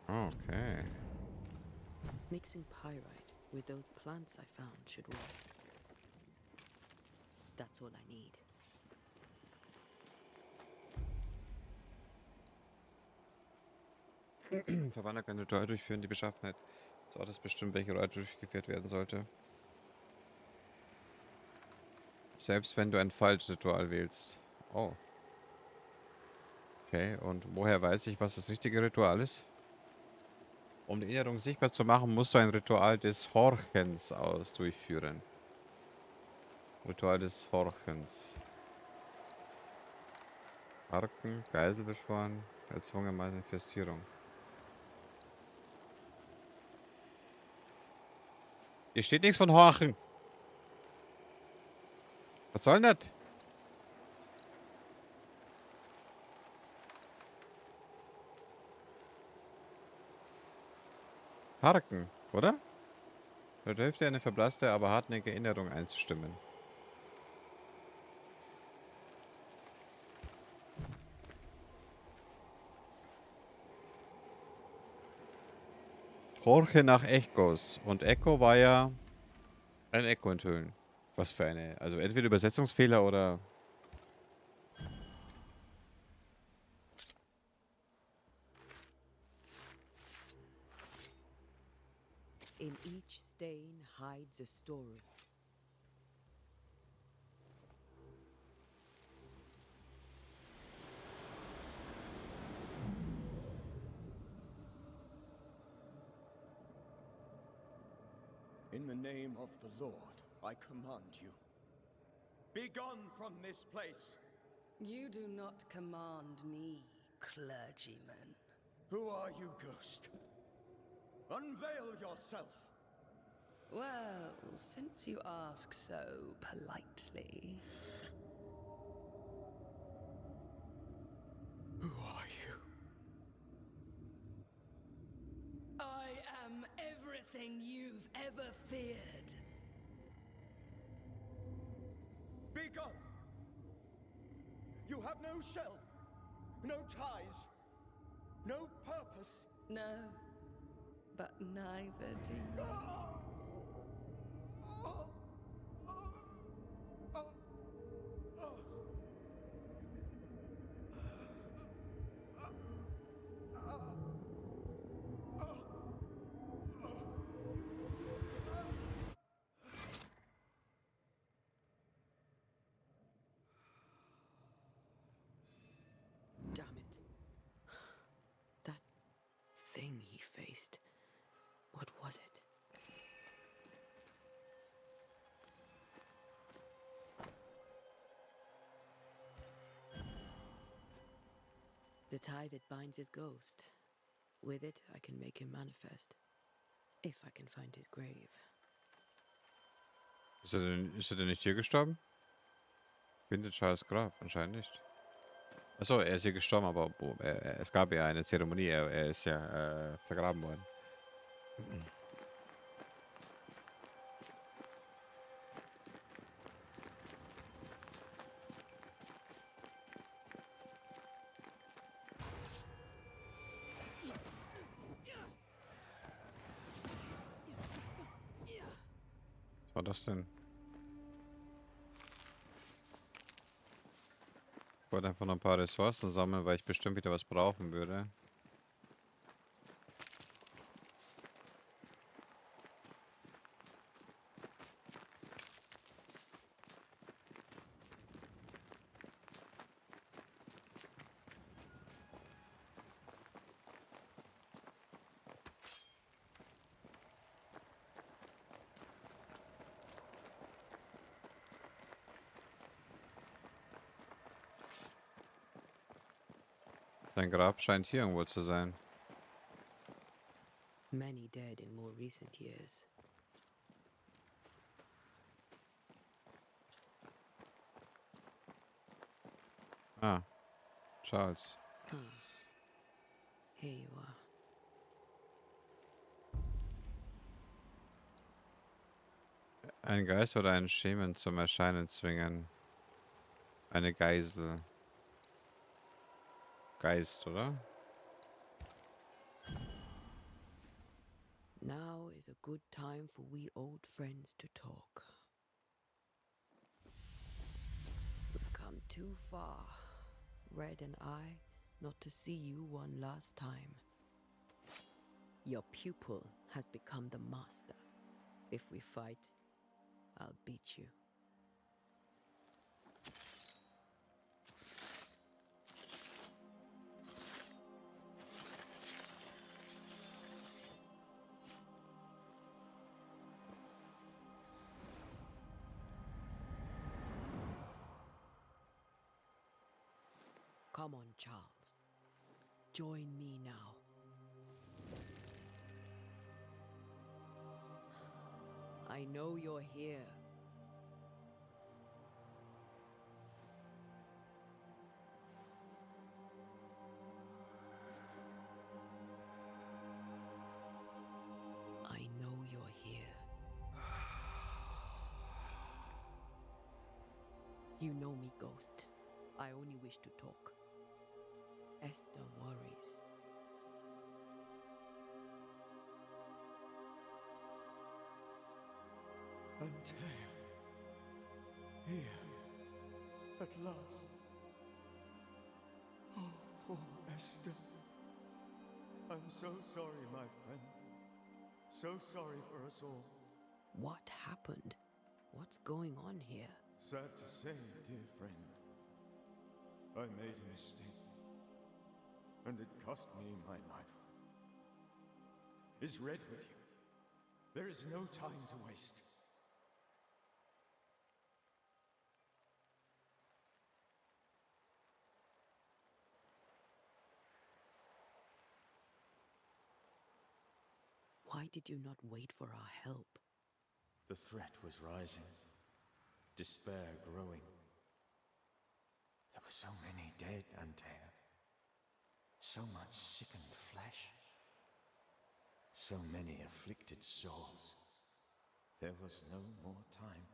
[SPEAKER 1] Okay.
[SPEAKER 4] Mixing pyrite with those plants I found should work. That's all I need.
[SPEAKER 1] Verwandler kann ein Ritual durchführen. Die Beschaffenheit des Ortes bestimmt, welche Ritual durchgeführt werden sollte. Selbst wenn du ein falsches Ritual wählst. Oh. Okay, und woher weiß ich, was das richtige Ritual ist? Um die Erinnerung sichtbar zu machen, musst du ein Ritual des Horchens durchführen. Ritual des Horchens. Harken, Geisel beschworen, erzwungene Manifestierung. Hier steht nichts von Horchen. Was soll denn das? Harken, oder? Da hilft dir eine verblasste, aber hartnäckige Erinnerung einzustimmen. Horche nach Echos. Und Echo war ja ein Echo enthüllen. Was für eine. Also entweder Übersetzungsfehler oder.
[SPEAKER 4] In each stain hides a story.
[SPEAKER 5] In the name of the Lord, I command you. Be gone from this place!
[SPEAKER 11] You do not command me, clergyman.
[SPEAKER 5] Who are you, ghost? Unveil yourself!
[SPEAKER 11] Well, since you ask so politely...
[SPEAKER 5] Who are you?
[SPEAKER 11] I am everything you've ever feared.
[SPEAKER 5] Be gone! You have no shell, no ties, no purpose.
[SPEAKER 11] No, but neither do you.
[SPEAKER 4] Damn it. That thing he faced. What was it? The tie that binds his ghost. With it, I can make him manifest. If I can find his grave.
[SPEAKER 1] Ist er denn nicht hier gestorben? Findet Charles Grab, anscheinend nicht. Achso, er ist hier gestorben, aber es gab ja eine Zeremonie, er ist ja vergraben worden. Was war das denn? Ich wollte einfach noch ein paar Ressourcen sammeln, weil ich bestimmt wieder was brauchen würde. Sein Grab scheint hier irgendwo zu sein.
[SPEAKER 4] Many dead in more recent years.
[SPEAKER 1] Ah, Charles.
[SPEAKER 4] Ah, here you are.
[SPEAKER 1] Ein Geist oder ein Schemen zum Erscheinen zwingen. Eine Geisel. Geist, oder?
[SPEAKER 4] Now is a good time for we old friends to talk. We've come too far, Red and I, not to see you one last time. Your pupil has become the master. If we fight, I'll beat you. Come on, Charles. Join me now. I know you're here. I know you're here. You know me, Ghost. I only wish to talk. Esther worries.
[SPEAKER 5] Antea. Here. At last. Oh, poor Esther. I'm so sorry, my friend. So sorry for us all.
[SPEAKER 4] What happened? What's going on here?
[SPEAKER 5] Sad to say, dear friend. I made a mistake. And it cost me my life. Is Red with you? There is no time to waste.
[SPEAKER 4] Why did you not wait for our help?
[SPEAKER 5] The threat was rising. Despair growing. There were so many dead, Antea. So much sickened flesh. So many afflicted souls. There was no more time.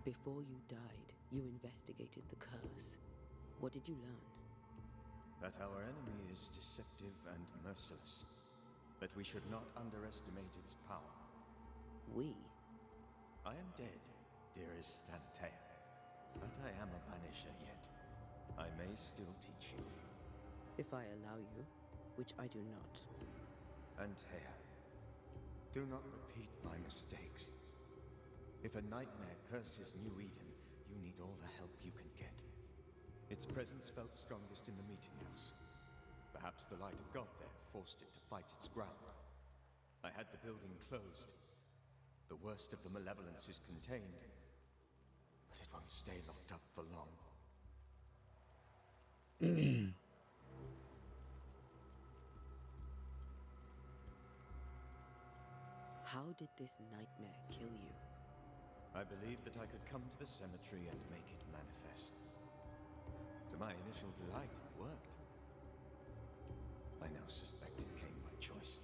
[SPEAKER 4] Before you died, you investigated the curse. What did you learn?
[SPEAKER 5] That our enemy is deceptive and merciless. That we should not underestimate its power.
[SPEAKER 4] We?
[SPEAKER 5] I am dead, dearest Antea. But I am a Banisher yet. I may still teach you.
[SPEAKER 4] If I allow you, which I do not.
[SPEAKER 5] Antea, do not repeat my mistakes. If a nightmare curses New Eden, you need all the help you can get. Its presence felt strongest in the meeting house. Perhaps the light of God there forced it to fight its ground. I had the building closed. The worst of the malevolence is contained. But it won't stay locked up for long.
[SPEAKER 4] How did this nightmare kill you?
[SPEAKER 5] I believed that I could come to the cemetery and make it manifest. To my initial delight, it worked. I now suspect it came by choice.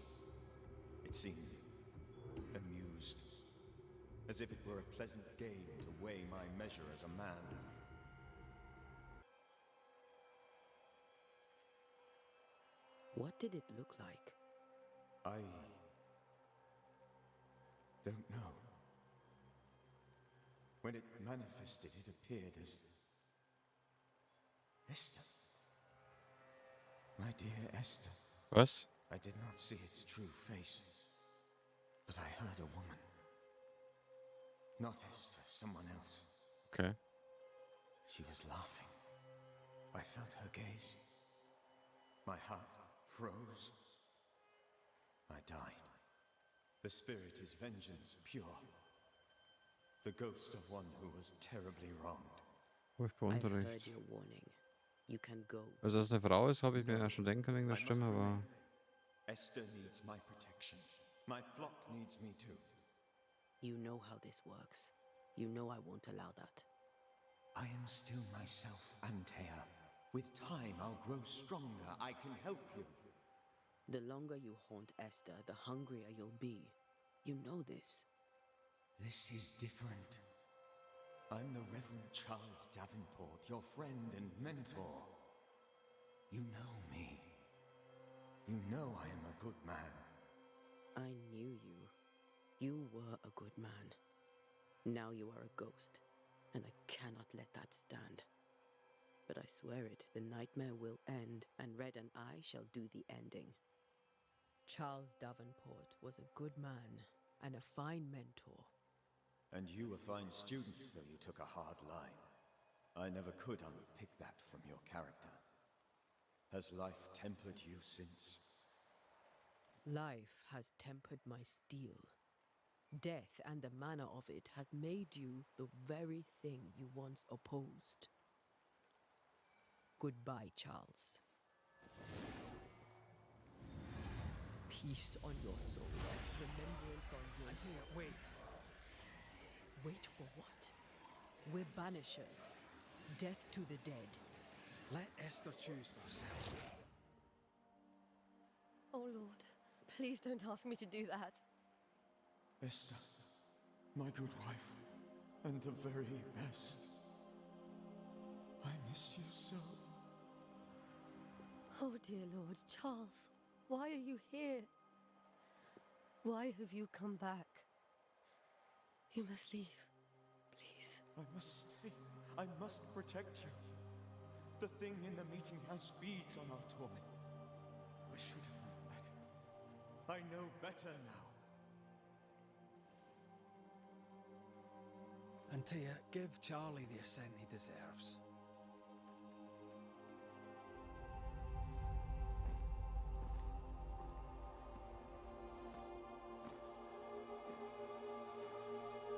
[SPEAKER 5] It seemed amused, as if it were a pleasant game to weigh my measure as a man.
[SPEAKER 4] What did it look like?
[SPEAKER 5] I don't know. When it manifested, it appeared as Esther. My dear Esther.
[SPEAKER 1] Was?
[SPEAKER 5] I did not see its true face, but I heard a woman. Not Esther, someone else.
[SPEAKER 1] Okay.
[SPEAKER 5] She was laughing. I felt her gaze. My heart froze. I died. The spirit is vengeance pure. The ghost of one who was terribly wronged.
[SPEAKER 4] I've heard
[SPEAKER 1] Unterricht.
[SPEAKER 4] your warning. You can go.
[SPEAKER 1] Also, dass es eine Frau ist, habe ich mir ja schon denken können wegen der
[SPEAKER 5] I must
[SPEAKER 1] Stimme, aber
[SPEAKER 5] remain. Esther needs my protection. My flock needs me too.
[SPEAKER 4] You know how this works. You know I won't allow that.
[SPEAKER 5] I am still myself, Antea. With time, I'll grow stronger. I can help you.
[SPEAKER 4] The longer you haunt Esther, the hungrier you'll be. You know this.
[SPEAKER 5] This is different. I'm the Reverend Charles Davenport, your friend and mentor. You know me. You know I am a good man.
[SPEAKER 4] I knew you. You were a good man. Now you are a ghost, and I cannot let that stand. But I swear it, the nightmare will end, and Red and I shall do the ending. Charles Davenport was a good man and a fine mentor.
[SPEAKER 5] And you a fine student, though you took a hard line. I never could unpick that from your character. Has life tempered you since?
[SPEAKER 4] Life has tempered my steel. Death and the manner of it has made you the very thing you once opposed. Goodbye, Charles. Peace on your soul, remembrance on your...
[SPEAKER 3] Antea, wait.
[SPEAKER 4] Wait for what? We're banishers. Death to the dead.
[SPEAKER 3] Let Esther choose for herself.
[SPEAKER 10] Oh, Lord, please don't ask me to do that.
[SPEAKER 5] Esther, my good wife, and the very best. I miss you so.
[SPEAKER 10] Oh, dear Lord, Charles, why are you here? Why have you come back? You must leave, please.
[SPEAKER 5] I must stay. I must protect you. The thing in the meeting house feeds on our torment. I should have known better. I know better now.
[SPEAKER 3] Antea, give Charlie the ascent he deserves.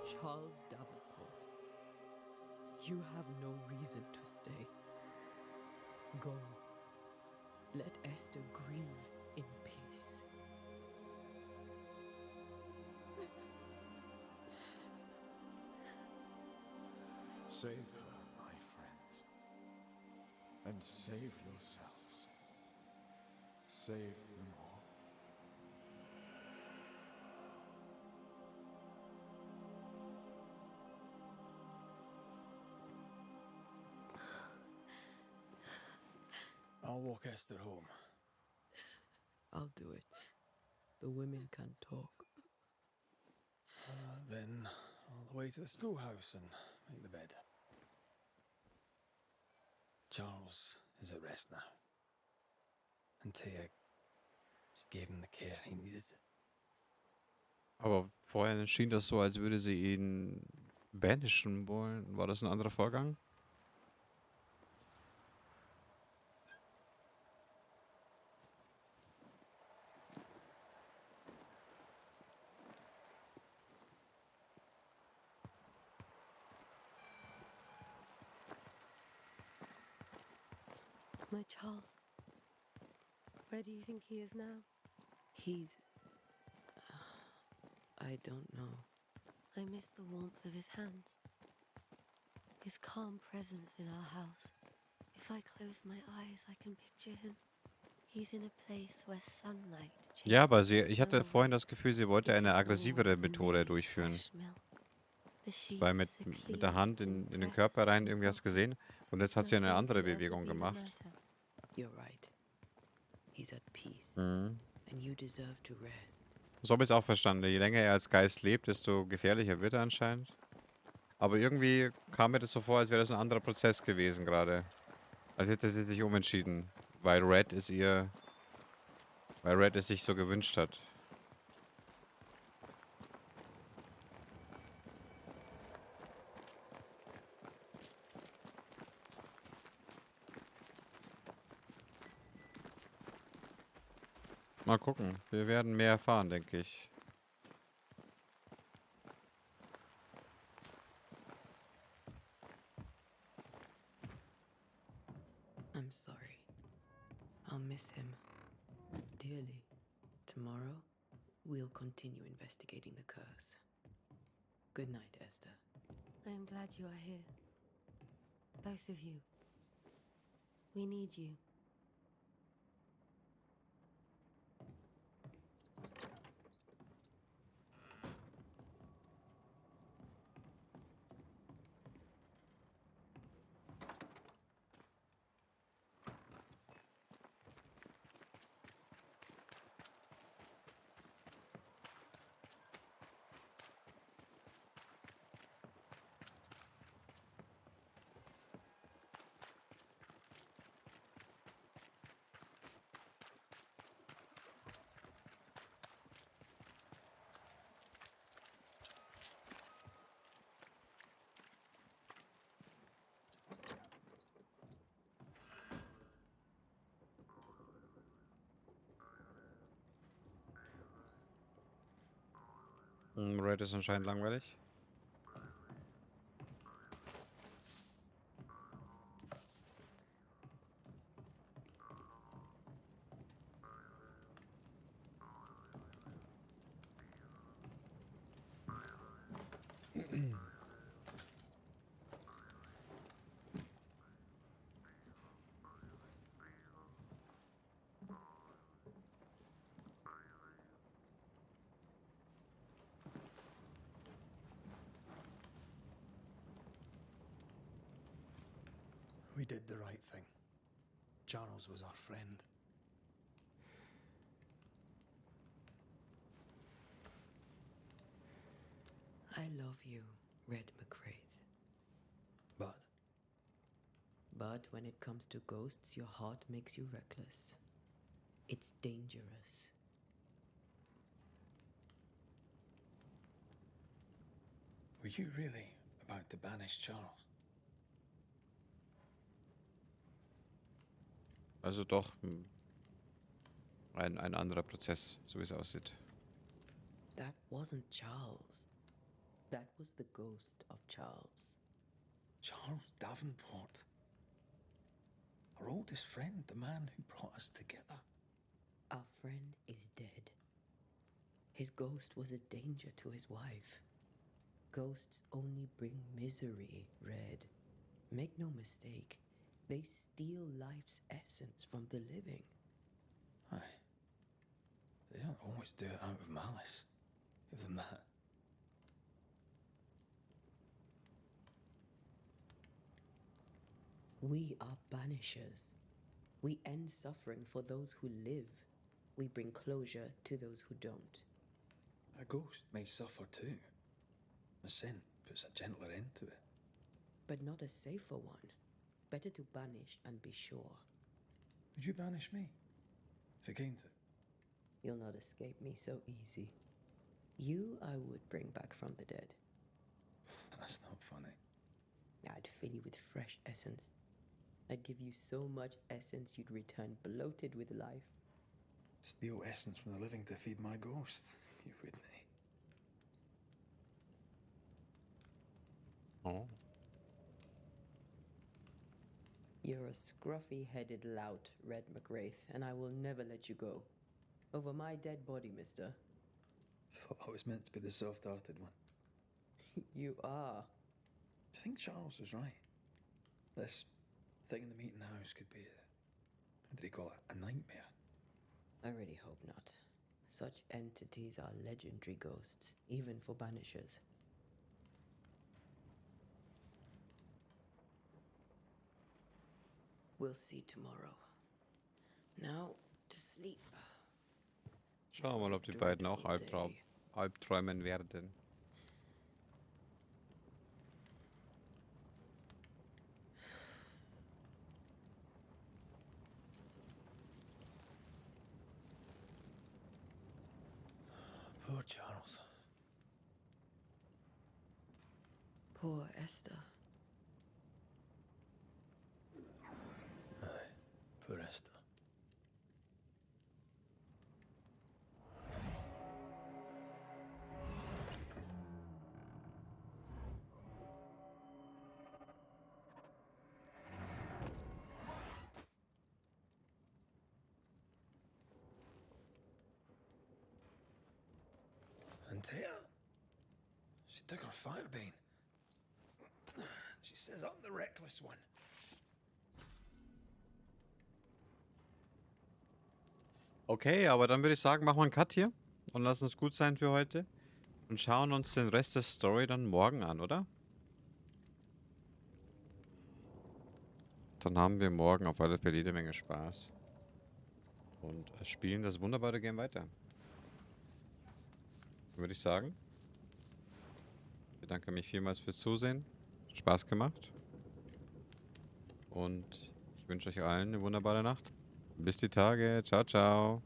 [SPEAKER 4] Charles Davenport, you have no reason to stay. Go. Let Esther grieve in peace.
[SPEAKER 5] Save her, my friends. And save yourselves. Save them all.
[SPEAKER 3] I'll walk Esther home.
[SPEAKER 4] I'll do it. The women can talk.
[SPEAKER 3] Then all the way to the schoolhouse and make the bed. Charles is at rest now. Antea, she gave him the care he needed.
[SPEAKER 1] Aber vorher schien das so, als würde sie ihn banishen wollen. War das ein anderer Vorgang?
[SPEAKER 10] My Charles, where do you think he is now?
[SPEAKER 4] He's... I don't know.
[SPEAKER 10] I miss the warmth of his hands. His calm presence in our house. If I close my eyes, I can picture him. He's in a place where sunlight
[SPEAKER 1] Ja, aber
[SPEAKER 10] chases the
[SPEAKER 1] ich hatte
[SPEAKER 10] snow
[SPEAKER 1] vorhin
[SPEAKER 10] away.
[SPEAKER 1] das Gefühl, sie wollte
[SPEAKER 10] It
[SPEAKER 1] eine
[SPEAKER 10] is
[SPEAKER 1] aggressivere
[SPEAKER 10] warm and
[SPEAKER 1] Methode
[SPEAKER 10] there is
[SPEAKER 1] durchführen.
[SPEAKER 10] fresh milk. The
[SPEAKER 1] Weil mit
[SPEAKER 10] sheets are
[SPEAKER 1] der
[SPEAKER 10] clean
[SPEAKER 1] Hand
[SPEAKER 10] and
[SPEAKER 1] in den Körper
[SPEAKER 10] pressed
[SPEAKER 1] rein
[SPEAKER 10] and
[SPEAKER 1] irgendwie hast
[SPEAKER 10] fluffy.
[SPEAKER 1] gesehen. Und jetzt hat sie eine
[SPEAKER 10] Nothing
[SPEAKER 1] andere
[SPEAKER 10] can ever
[SPEAKER 1] Bewegung
[SPEAKER 10] be the
[SPEAKER 1] gemacht.
[SPEAKER 10] matter.
[SPEAKER 4] You're right. He's at peace.
[SPEAKER 1] Mhm.
[SPEAKER 4] And you deserve to rest.
[SPEAKER 1] So habe ich es auch verstanden. Je länger er als Geist lebt, desto gefährlicher wird er anscheinend. Aber irgendwie kam mir das so vor, als wäre das ein anderer Prozess gewesen gerade. Als hätte sie sich umentschieden. Weil Red es sich so gewünscht hat. Mal gucken. Wir werden mehr erfahren, denke ich.
[SPEAKER 4] I'm sorry. I'll miss him dearly. Tomorrow, we'll continue investigating the curse. Good night, Esther.
[SPEAKER 10] I am glad you are here. Both of you. We need you.
[SPEAKER 1] Red ist anscheinend langweilig.
[SPEAKER 3] We did the right thing. Charles was our friend.
[SPEAKER 4] I love you, Red McCraith.
[SPEAKER 3] But
[SPEAKER 4] But when it comes to ghosts, your heart makes you reckless. It's dangerous.
[SPEAKER 3] were you really about to banish Charles?
[SPEAKER 1] Also doch ein anderer Prozess, so wie es aussieht.
[SPEAKER 4] That wasn't Charles. That was the ghost of Charles.
[SPEAKER 3] Charles Davenport. Our oldest friend, the man who brought us together.
[SPEAKER 4] Our friend is dead. His ghost was a danger to his wife. Ghosts only bring misery, Red. Make no mistake, they steal life's essence from the living.
[SPEAKER 3] Aye. They don't always do it out of malice. Give them that.
[SPEAKER 4] We are banishers. We end suffering for those who live. We bring closure to those who don't.
[SPEAKER 3] A ghost may suffer too. A sin puts a gentler end to it.
[SPEAKER 4] But not a safer one. Better to banish and be sure.
[SPEAKER 3] Would you banish me? If it came to it?
[SPEAKER 4] You'll not escape me so easy. You I would bring back from the dead.
[SPEAKER 3] That's not funny.
[SPEAKER 4] I'd fill you with fresh essence. I'd give you so much essence you'd return bloated with life.
[SPEAKER 3] Steal essence from the living to feed my ghost. You wouldn't.
[SPEAKER 1] Oh.
[SPEAKER 4] You're a scruffy-headed lout, Red McWraith, and I will never let you go. Over my dead body, mister.
[SPEAKER 3] Thought I was meant to be the soft-hearted one.
[SPEAKER 4] You are.
[SPEAKER 3] Do you think Charles was right? This thing in the meeting house could be how did he call it? A nightmare?
[SPEAKER 4] I really hope not. Such entities are legendary ghosts, even for banishers. We'll see tomorrow. Now, to sleep.
[SPEAKER 1] Schauen wir mal, ob die beiden auch Albträumen werden.
[SPEAKER 3] Poor Charles.
[SPEAKER 4] Poor Esther.
[SPEAKER 3] Aye, poor Esther. And Taya, she took her firebane. She says I'm the reckless one.
[SPEAKER 1] Okay, aber dann würde ich sagen, machen wir einen Cut hier und lassen es gut sein für heute und schauen uns den Rest der Story dann morgen an, oder? Dann haben wir morgen auf alle Fälle jede Menge Spaß und spielen das wunderbare Game weiter. Würde ich sagen. Ich bedanke mich vielmals fürs Zusehen. Hat Spaß gemacht. Und ich wünsche euch allen eine wunderbare Nacht. Bis die Tage. Ciao, ciao.